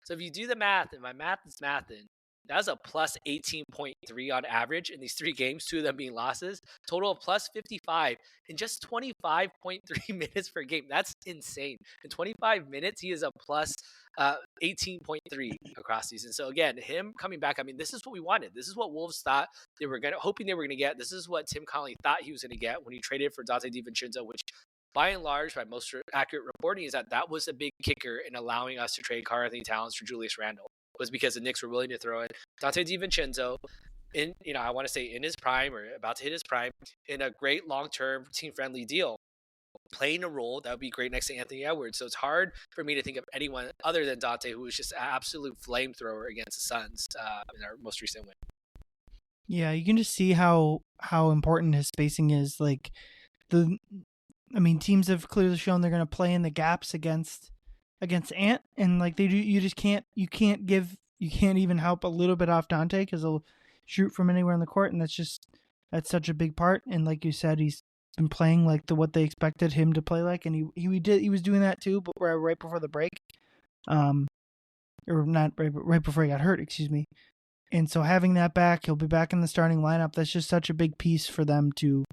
So if you do the math, and my math is mathing, that was a plus 18.3 on average in these 3 games, 2 of them being losses. Total of plus 55 in just 25.3 minutes per game. That's insane. In 25 minutes, he is a plus 18.3 across season. So again, him coming back, I mean, this is what we wanted. This is what Wolves thought hoping they were going to get. This is what Tim Connelly thought he was going to get when he traded for Donte DiVincenzo, which by and large, by most accurate reporting, is that was a big kicker in allowing us to trade Karl-Anthony Towns for Julius Randle. Was because the Knicks were willing to throw in Donte DiVincenzo in, I want to say in his prime or about to hit his prime, in a great long-term team-friendly deal, playing a role that would be great next to Anthony Edwards. So it's hard for me to think of anyone other than Donte who was just an absolute flamethrower against the Suns in our most recent win. Yeah, you can just see how important his spacing is. Like teams have clearly shown they're going to play in the gaps against Ant, and like they do, you can't even help a little bit off Donte because he'll shoot from anywhere in the court, and that's such a big part. And like you said, he's been playing like what they expected him to play like, and he was doing that too, but right before the break, or not right before he got hurt, excuse me. And so having that back, he'll be back in the starting lineup. That's just such a big piece for them to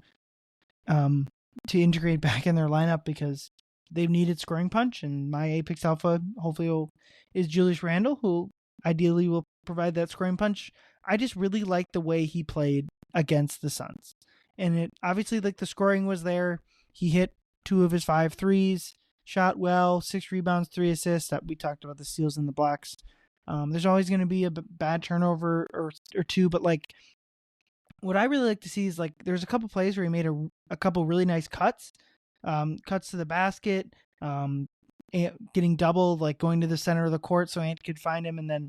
integrate back in their lineup because they've needed scoring punch, and my Apex Alpha hopefully is Julius Randle, who ideally will provide that scoring punch. I just really like the way he played against the Suns, and it obviously like the scoring was there. He hit 2 of his 5 threes, shot well, 6 rebounds, 3 assists. That we talked about the steals and the blocks. There's always going to be a bad turnover or 2, but like what I really like to see is like there's a couple plays where he made a couple really nice cuts. Cuts to the basket, getting doubled, like going to the center of the court so Ant could find him and then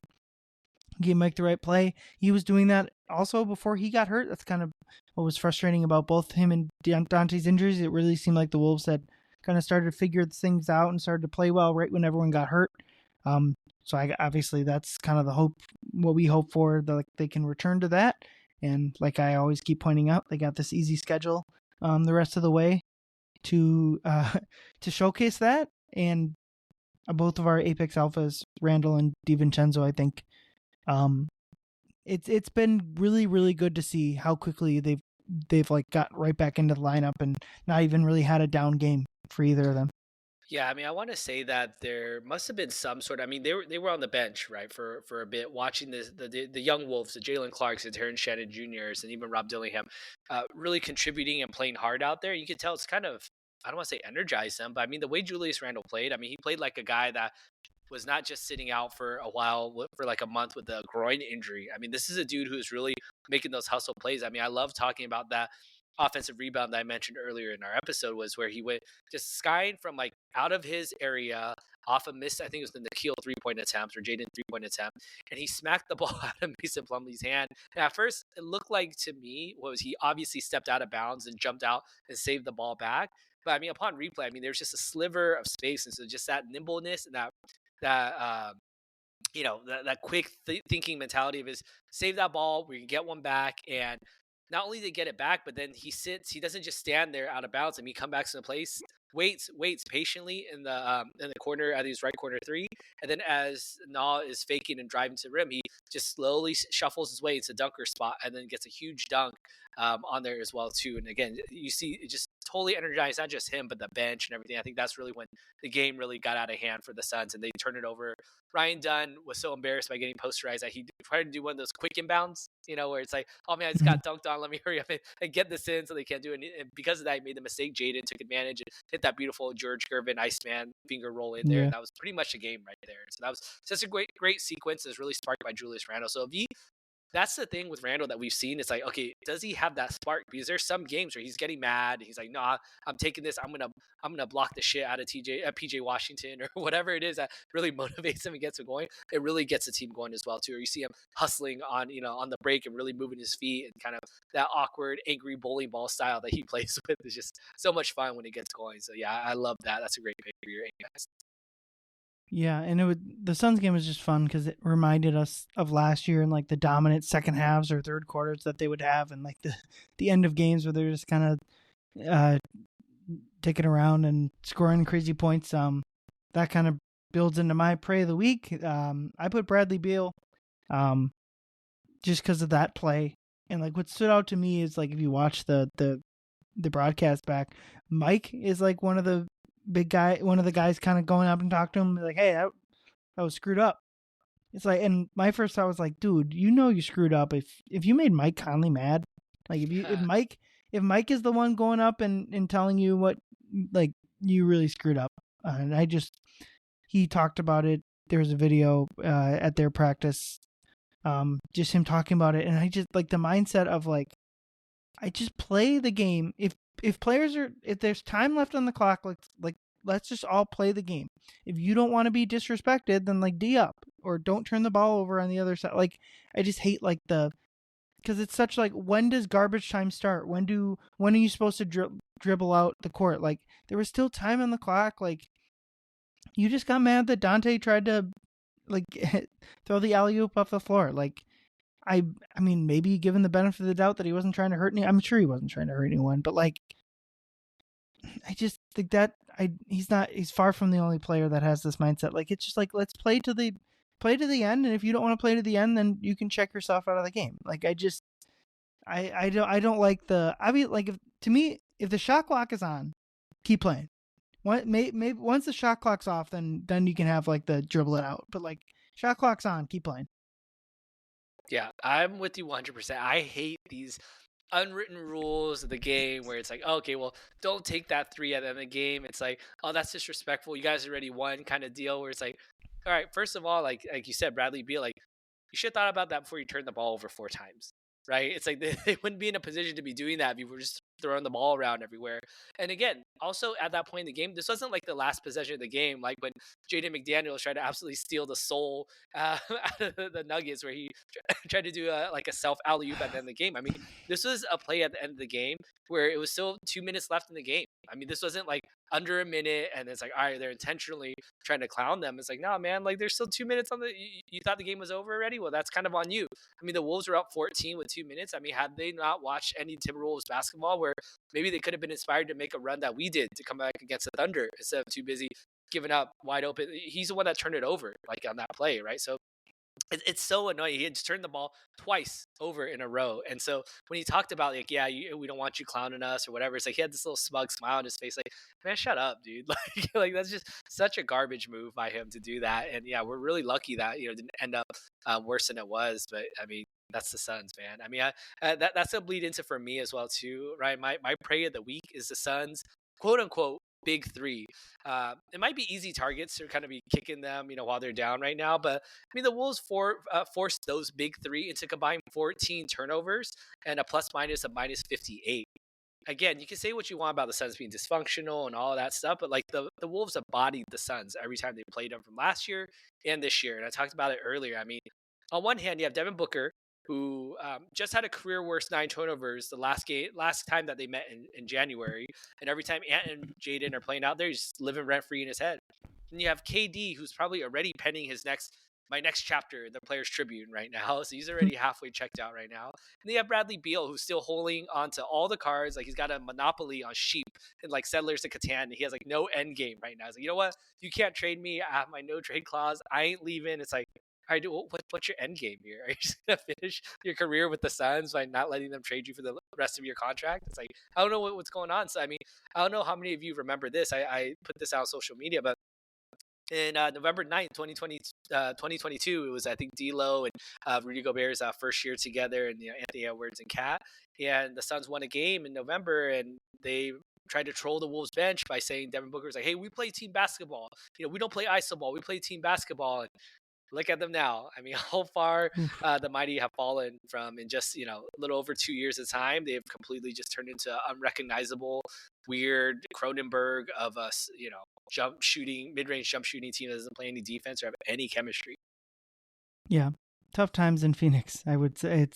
make the right play. He was doing that also before he got hurt. That's kind of what was frustrating about both him and Donte's injuries. It really seemed like the Wolves had kind of started to figure things out and started to play well right when everyone got hurt. So obviously that's kind of the hope, what we hope for, that they can return to that. And like I always keep pointing out, they got this easy schedule the rest of the way to showcase that. And both of our Apex Alphas, Randle and DiVincenzo, I think it's been really, really good to see how quickly they've like got right back into the lineup and not even really had a down game for either of them. Yeah, I mean, I want to say that there must have been some sort. I mean, they were on the bench, right, for a bit, watching the young Wolves, the Jalen Clarks, the Terrence Shannon Juniors, and even Rob Dillingham, really contributing and playing hard out there. You could tell it's kind of I don't want to say energize them, but I mean, the way Julius Randle played, I mean, he played like a guy that was not just sitting out for a while for like a month with a groin injury. I mean, this is a dude who's really making those hustle plays. I mean, I love talking about that offensive rebound that I mentioned earlier in our episode was where he went just skying from like out of his area off a miss. I think it was the Nikhil 3-point attempt or Jaden 3-point attempt, and he smacked the ball out of Mason Plumlee's hand. And at first, it looked like to me was he obviously stepped out of bounds and jumped out and saved the ball back. But I mean, upon replay, I mean, there's just a sliver of space, and so just that nimbleness and that that quick thinking mentality of his save that ball, we can get one back, and not only to get it back, but then he doesn't just stand there out of bounds. I mean, he comes back to the place, waits patiently in the corner at his right corner three, and then as Na is faking and driving to the rim, he just slowly shuffles his way into dunker spot, and then gets a huge dunk on there as well too. And again, you see it just totally energized not just him but the bench and everything. I think that's really when the game really got out of hand for the Suns and they turned it over. Ryan Dunn was so embarrassed by getting posterized that he tried to do one of those quick inbounds, where it's like, oh man, I just got dunked on. Let me hurry up and get this in so they can't do it. And because of that, he made the mistake. Jaden took advantage and hit that beautiful George Gervin Iceman finger roll in there. Yeah. And that was pretty much the game right there. So that was such a great sequence. That's really sparked by Julius Randle. So that's the thing with Randall that we've seen. It's like, okay, does he have that spark? Because there's some games where he's getting mad. He's like, nah, I'm taking this. I'm gonna block the shit out of PJ Washington or whatever it is that really motivates him and gets him going. It really gets the team going as well too. Or you see him hustling on the break and really moving his feet and kind of that awkward, angry bowling ball style that he plays with is just so much fun when it gets going. So yeah, I love that. That's a great pick for your aim, guys. Yeah, and the Suns game was just fun because it reminded us of last year and like the dominant second halves or third quarters that they would have, and like the end of games where they're just kind of ticking around and scoring crazy points. That kind of builds into my play of the week. I put Bradley Beal, just because of that play, and like what stood out to me is like if you watch the broadcast back, Mike is like one of the guys kind of going up and talking to him like, hey, that was screwed up. It's like, and my first thought was like, dude, you screwed up if you made Mike Conley mad, like if Mike is the one going up and telling you what, like, you really screwed up. And he talked about it. There was a video at their practice, just him talking about it, and I just like the mindset of like, I just play the game. If there's time left on the clock, let's just all play the game. If you don't want to be disrespected, then like D up or don't turn the ball over on the other side. Like, I just hate like because it's such like, when does garbage time start? When are you supposed to dribble out the court? Like, there was still time on the clock. Like, you just got mad that Donte tried to like throw the alley-oop off the floor. Like, I mean, maybe given the benefit of the doubt that he wasn't trying to hurt anyone, I'm sure he wasn't trying to hurt anyone, but like, I just think that he's far from the only player that has this mindset. Like, it's just like, let's play to the end. And if you don't want to play to the end, then you can check yourself out of the game. Like, I don't like like, if the shot clock is on, keep playing. Maybe once the shot clock's off, then you can have like the dribble it out, but like, shot clock's on, keep playing. Yeah, I'm with you 100%. I hate these unwritten rules of the game where it's like, oh, okay, well, don't take that three at the end of the game. It's like, oh, that's disrespectful. You guys already won kind of deal where it's like, all right, first of all, like you said, Bradley Beal, like, you should have thought about that before you turned the ball over 4 times, right? It's like they wouldn't be in a position to be doing that if you were just throwing the ball around everywhere. And again, also at that point in the game, this wasn't like the last possession of the game, like when Jaden McDaniels tried to absolutely steal the soul out of the Nuggets, where he tried to do like a self alley oop at the end of the game. I mean, this was a play at the end of the game where it was still 2 minutes left in the game. I mean, this wasn't like under a minute and it's like, all right, they're intentionally trying to clown them. It's like, no, man, like there's still 2 minutes on you thought the game was over already? Well, that's kind of on you. I mean, the Wolves were up 14 with 2 minutes. I mean, had they not watched any Timberwolves basketball where maybe they could have been inspired to make a run that we did to come back against the Thunder instead of too busy giving up wide open. He's the one that turned it over, like on that play, right? So it's so annoying. He had just turned the ball twice over in a row. And so when he talked about like, yeah, we don't want you clowning us or whatever, it's like he had this little smug smile on his face, like, man, shut up, dude. Like that's just such a garbage move by him to do that. And yeah, we're really lucky that it didn't end up worse than it was. But I mean, that's the Suns, man. I mean, that's a bleed into for me as well too, right? My prey of the week is the Suns. quote unquote big three. It might be easy targets to kind of be kicking them, while they're down right now. But I mean, the Wolves forced those big three into combined 14 turnovers and a plus minus of minus 58. Again, you can say what you want about the Suns being dysfunctional and all of that stuff, but like the Wolves embodied the Suns every time they played them from last year and this year. And I talked about it earlier. I mean, on one hand, you have Devin Booker, who just had a career worst 9 turnovers the last time that they met in January. And every time Ant and Jaden are playing out there, he's just living rent free in his head. And you have KD, who's probably already penning my next chapter in the Players Tribune right now. So he's already halfway checked out right now. And then you have Bradley Beal, who's still holding onto all the cards. Like he's got a monopoly on sheep and like Settlers of Catan. And he has like no end game right now. He's like, you know what? You can't trade me. I have my no trade clause. I ain't leaving. It's like, all right, what's your end game here? Are you just gonna finish your career with the Suns by not letting them trade you for the rest of your contract? It's like I don't know what's going on. So I mean, I don't know how many of you remember this. I put this out on social media, but in November 9th, 2022, it was, I think, D'Lo and Rudy Gobert's first year together, and Anthony Edwards and Cat. And the Suns won a game in November, and they tried to troll the Wolves bench by saying Devin Booker was like, hey, we play team basketball. We don't play iso ball. We play team basketball. And look at them now. I mean, how far the mighty have fallen from in just, a little over 2 years of time. They have completely just turned into unrecognizable, weird Cronenberg of us, mid-range jump shooting team that doesn't play any defense or have any chemistry. Yeah. Tough times in Phoenix. I would say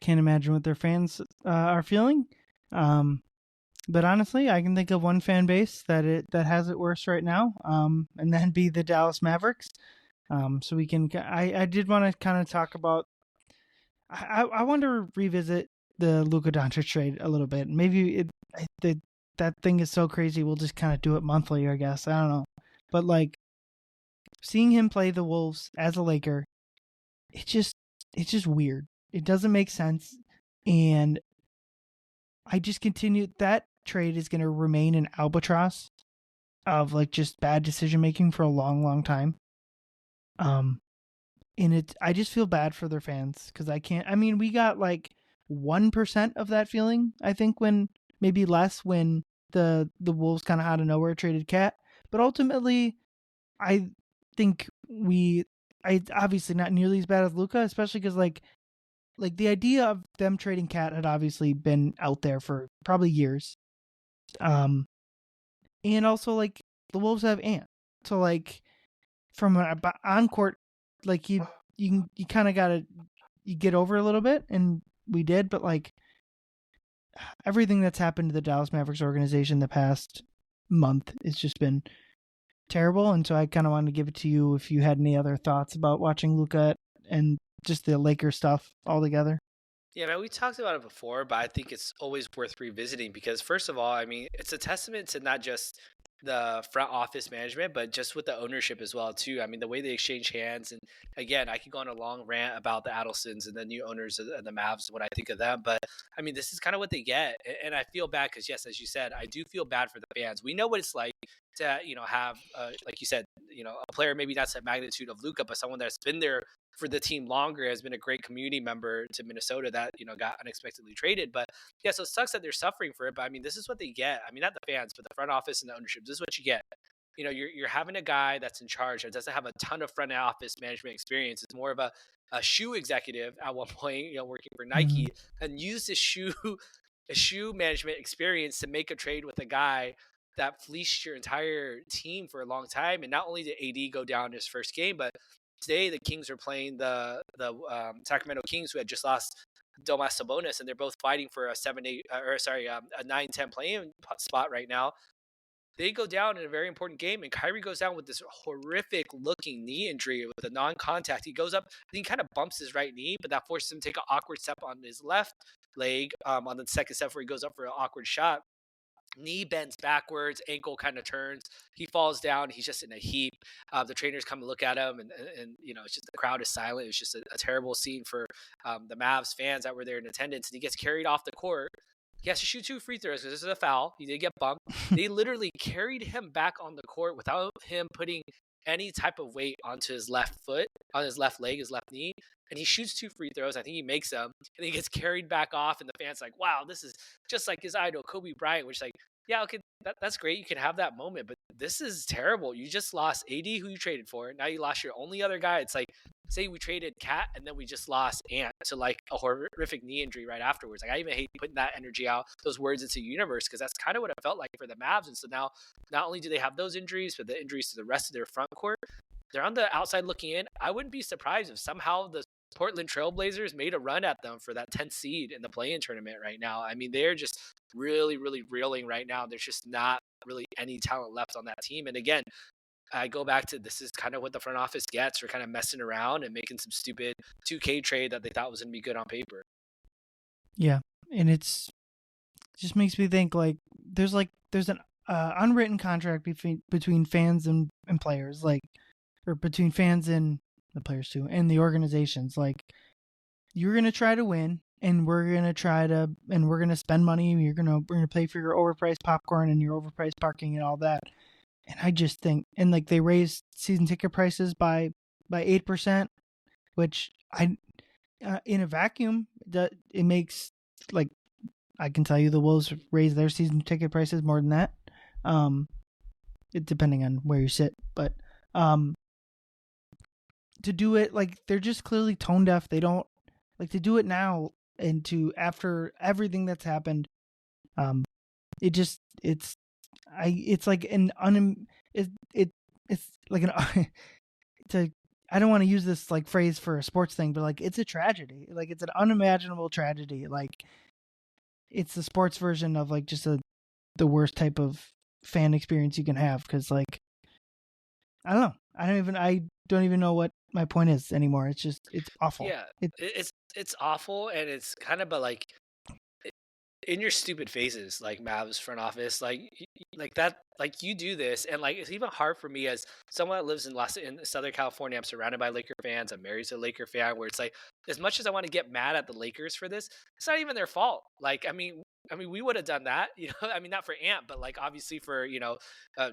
can't imagine what their fans are feeling. But honestly, I can think of one fan base that has it worse right now. And then be the Dallas Mavericks. So we can. I did want to kind of talk about. I want to revisit the Luka Doncic trade a little bit. Maybe that thing is so crazy. We'll just kind of do it monthly, I guess. I don't know, but like seeing him play the Wolves as a Laker, it's just weird. It doesn't make sense, and I just continue. That trade is going to remain an albatross of like just bad decision making for a long, long time. And I just feel bad for their fans because we got like 1% of that feeling, I think, when maybe less when the Wolves kind of out of nowhere traded Cat. But ultimately, I think I obviously not nearly as bad as Luka, especially because like the idea of them trading Cat had obviously been out there for probably years. And also like the Wolves have Ant. So like from an on-court, like you kind of gotta get over a little bit, and we did, but like everything that's happened to the Dallas Mavericks organization the past month has just been terrible, and so I kind of wanted to give it to you if you had any other thoughts about watching Luka and just the Lakers stuff altogether. Yeah, man, we talked about it before, but I think it's always worth revisiting because, first of all, I mean, it's a testament to not just the front office management, but just with the ownership as well, too. I mean, the way they exchange hands, and again, I could go on a long rant about the Adelsons and the new owners of the Mavs, what I think of them, but I mean, this is kind of what they get, and I feel bad because, yes, as you said, I do feel bad for the fans. We know what it's like to, have, like you said, a player maybe not the magnitude of Luka, but someone that's been there for the team longer, has been a great community member to Minnesota that, got unexpectedly traded. But yeah, so it sucks that they're suffering for it. But I mean, this is what they get. I mean, not the fans, but the front office and the ownership. This is what you get. You're having a guy that's in charge that doesn't have a ton of front office management experience. It's more of a shoe executive at one point, working for Nike, and use his shoe management experience to make a trade with a guy that fleeced your entire team for a long time. And not only did AD go down his first game, but today the Kings are playing the Sacramento Kings, who had just lost Domas Sabonis, and they're both fighting for a 9-10 play-in spot right now. They go down in a very important game, and Kyrie goes down with this horrific-looking knee injury with a non-contact. He goes up, and he kind of bumps his right knee, but that forces him to take an awkward step on his left leg on the second step where he goes up for an awkward shot. Knee bends backwards, ankle kind of turns. He falls down. He's just in a heap. The trainers come and look at him, and it's just the crowd is silent. It's just a terrible scene for the Mavs fans that were there in attendance. And he gets carried off the court. He has to shoot 2 free throws because this is a foul. He did get bumped. They literally carried him back on the court without him putting any type of weight onto his left foot, on his left leg, his left knee. And he shoots 2 free throws. I think he makes them. And he gets carried back off. And the fans like, wow, this is just like his idol, Kobe Bryant, which like, yeah, okay, that's great. You can have that moment, but this is terrible. You just lost AD, who you traded for. Now you lost your only other guy. It's like, say we traded Cat and then we just lost Ant to like a horrific knee injury right afterwards. Like I even hate putting that energy out, those words into universe, because that's kind of what it felt like for the Mavs. And so now, not only do they have those injuries, but the injuries to the rest of their front court, they're on the outside looking in. I wouldn't be surprised if somehow the Portland Trailblazers made a run at them for that 10th seed in the play-in tournament right now. I mean, they're just really, really reeling right now. There's just not really any talent left on that team. And again, I go back to, this is kind of what the front office gets for kind of messing around and making some stupid 2K trade that they thought was going to be good on paper. Yeah, and it just makes me think there's an unwritten contract between fans and players, or between fans and the players too, and the organizations. Like, you're gonna try to win, and we're gonna spend money. We're gonna pay for your overpriced popcorn and your overpriced parking and all that. And I just think, and they raised season ticket prices by 8%, which in a vacuum, that it makes, I can tell you the Wolves raised their season ticket prices more than that. It depending on where you sit, but to do it, they're just clearly tone deaf. They don't to do it now, and after everything that's happened. It's like an it's like an I don't want to use this phrase for a sports thing, but it's a tragedy. It's an unimaginable tragedy. It's the sports version of just the worst type of fan experience you can have, because I don't know. I don't even know what my point is anymore. It's awful. Yeah, it's awful, and it's kind of, but in your stupid faces, Mavs front office, that, you do this, and it's even hard for me as someone that lives in Southern California. I'm surrounded by Laker fans. I'm married to a Laker fan. Where it's as much as I want to get mad at the Lakers for this, it's not even their fault. I mean, we would have done that, I mean, not for Ant, but obviously for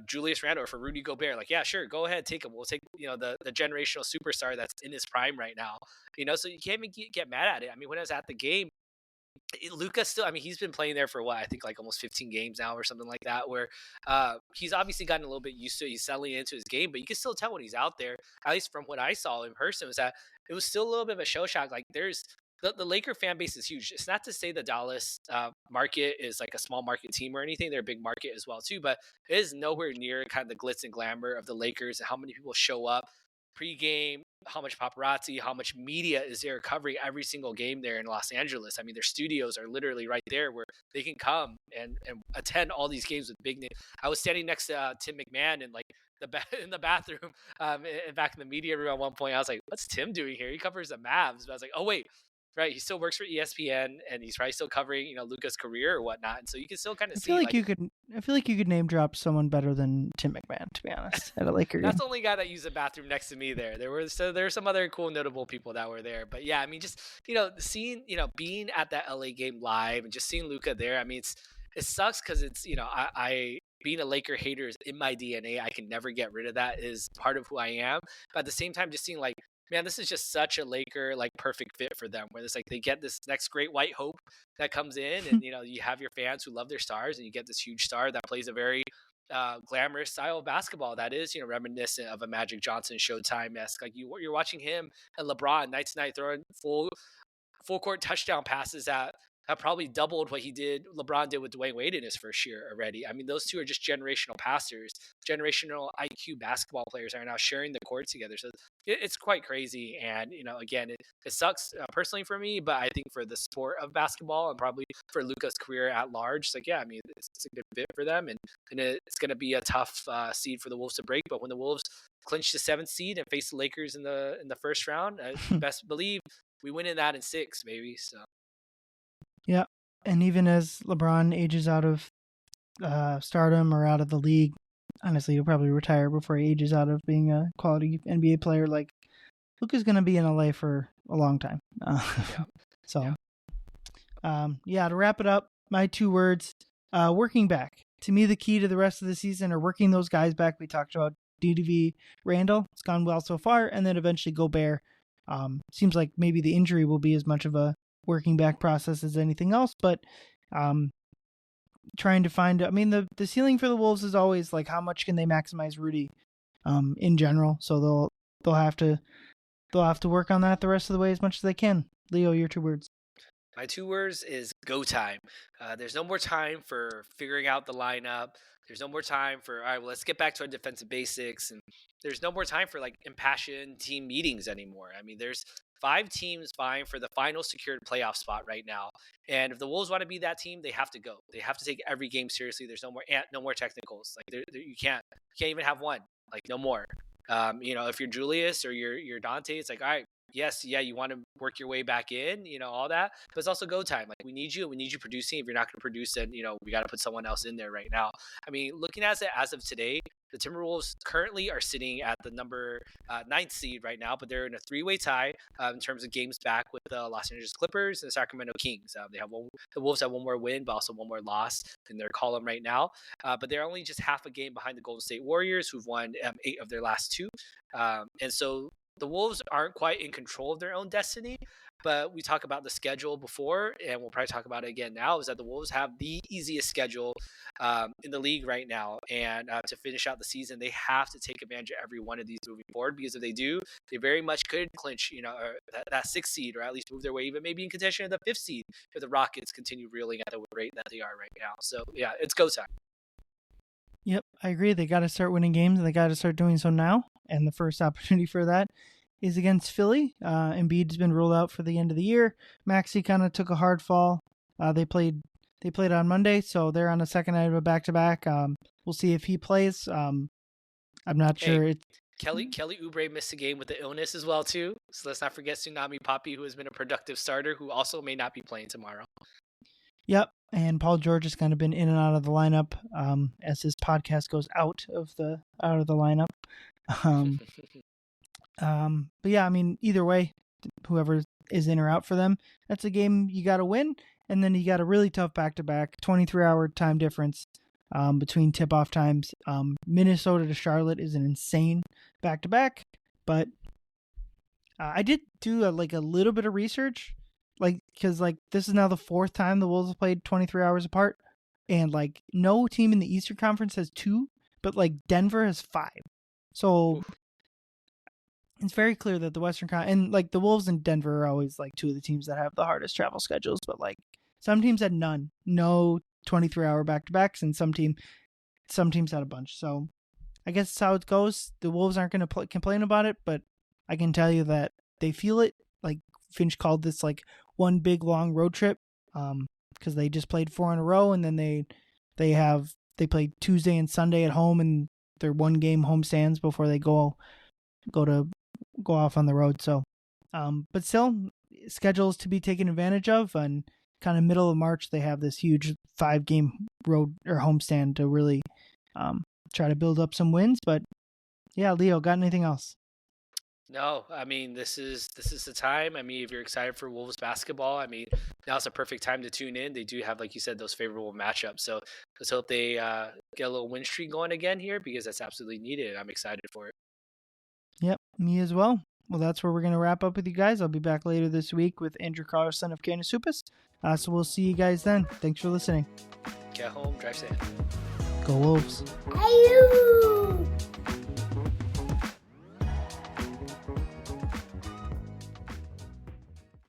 Julius Randle or for Rudy Gobert. Yeah, sure, go ahead, take him. We'll take the generational superstar that's in his prime right now. So you can't even get mad at it. I mean, when I was at the game, Luka still, I mean, he's been playing there for what, I think almost 15 games now or something like that, where he's obviously gotten a little bit used to it. He's settling into his game, but you can still tell when he's out there, at least from what I saw in person, was that it was still a little bit of a show shock. There's the Laker fan base is huge. It's not to say the Dallas market is a small market team or anything. They're a big market as well too, but it is nowhere near kind of the glitz and glamour of the Lakers and how many people show up pregame, how much paparazzi, how much media is there covering every single game there in Los Angeles. I mean, their studios are literally right there where they can come and attend all these games with big names. I was standing next to Tim McMahon in in the bathroom and back in the media room at one point. I was like, what's Tim doing here? He covers the Mavs. But I was like, oh wait, right, he still works for ESPN, and he's probably still covering Luka's career or whatnot, and so you can still kind of see. I feel like you could name drop someone better than Tim McMahon, to be honest, at a Laker game. That's the only guy that used the bathroom next to me there. There were some other cool notable people that were there, but yeah, I mean, just seeing being at that LA game live and just seeing Luka there. I mean, it sucks because it's I being a Laker hater is in my DNA. I can never get rid of that. It is part of who I am. But at the same time, just seeing man, this is just such a Laker perfect fit for them, where it's they get this next great white hope that comes in, and you have your fans who love their stars, and you get this huge star that plays a very glamorous style of basketball that is reminiscent of a Magic Johnson Showtime-esque. You're watching him and LeBron night to night throwing full court touchdown passes that have probably doubled what LeBron did with Dwayne Wade in his first year already. I mean, those two are just generational passers, generational IQ basketball players are now sharing the court together. So it's quite crazy. And, again, it sucks personally for me, but I think for the sport of basketball and probably for Luka's career at large, yeah, I mean, it's a good fit for them. And it's going to be a tough seed for the Wolves to break. But when the Wolves clinch the 7th seed and face the Lakers in the first round, best believe we win in that in 6, maybe. So. Yeah, and even as LeBron ages out of stardom or out of the league, honestly, he'll probably retire before he ages out of being a quality NBA player. Luka's going to be in LA for a long time. To wrap it up, my 2 words, working back. To me, the key to the rest of the season are working those guys back. We talked about DiVincenzo, Randle. It's gone well so far, and then eventually Gobert. Seems like maybe the injury will be as much of a working back process as anything else, but trying to find. I mean, the ceiling for the Wolves is always like how much can they maximize Rudy, in general. So they'll have to work on that the rest of the way as much as they can. Leo, your 2 words. My 2 words is go time. There's no more time for figuring out the lineup. There's no more time for, all right, well, let's get back to our defensive basics. And there's no more time for like impassioned team meetings anymore. I mean, there's 5 teams vying for the final secured playoff spot right now. And if the Wolves want to be that team, they have to go. They have to take every game seriously. There's no more technicals. Like you can't even have one. Like no more. If you're Julius or you're Donte, it's like, all right, yes, yeah, you want to work your way back in, all that, but it's also go time. Like we need you producing. If you're not going to produce, then we got to put someone else in there right now. I mean, looking at it as of today, the Timberwolves currently are sitting at the number 9th seed right now, but they're in a 3-way tie in terms of games back with the Los Angeles Clippers and the Sacramento Kings. The Wolves have one more win, but also one more loss in their column right now. But they're only just half a game behind the Golden State Warriors, who've won 8 of their last 2. And so the Wolves aren't quite in control of their own destiny, but we talk about the schedule before, and we'll probably talk about it again now, is that the Wolves have the easiest schedule in the league right now. And to finish out the season, they have to take advantage of every one of these moving forward, because if they do, they very much could clinch, that 6th seed, or at least move their way even maybe in contention of the 5th seed if the Rockets continue reeling at the rate that they are right now. So yeah, it's go time. Yep, I agree. They got to start winning games, and they got to start doing so now. And the first opportunity for that is against Philly. Embiid's been ruled out for the end of the year. Maxey kind of took a hard fall. They played on Monday, so they're on the second night of a back-to-back. We'll see if he plays. I'm not sure. Kelly Oubre missed a game with the illness as well too. So let's not forget Tsunami Papi, who has been a productive starter, who also may not be playing tomorrow. Yep, and Paul George has kind of been in and out of the lineup as his podcast goes out of the lineup. But yeah, I mean, either way, whoever is in or out for them, that's a game you got to win. And then you got a really tough back-to-back, 23-hour time difference between tip-off times. Minnesota to Charlotte is an insane back-to-back, but I did do a little bit of research, because this is now the 4th time the Wolves have played 23 hours apart, and no team in the Eastern Conference has 2, but Denver has 5. So it's very clear that the Western and the Wolves and Denver are always 2 of the teams that have the hardest travel schedules, but some teams had no 23-hour back-to-backs, and some teams had a bunch. So I guess that's how it goes. The Wolves aren't going to complain about it, but I can tell you that they feel it. Finch called this one big long road trip, because they just played 4 in a row, and then they played Tuesday and Sunday at home, and their 1-game homestands before they go off on the road. So, but still, schedules to be taken advantage of, and kind of middle of March they have this huge 5-game road or homestand to really try to build up some wins. But yeah, Leo, got anything else? No, I mean, this is the time. I mean, if you're excited for Wolves basketball, I mean, now's a perfect time to tune in. They do have, like you said, those favorable matchups. So let's hope they get a little win streak going again here, because that's absolutely needed. I'm excited for it. Yep, me as well. Well, that's where we're going to wrap up with you guys. I'll be back later this week with Andrew Carlson of Canasupis. So we'll see you guys then. Thanks for listening. Get home, drive safe. Go Wolves. Ayoo!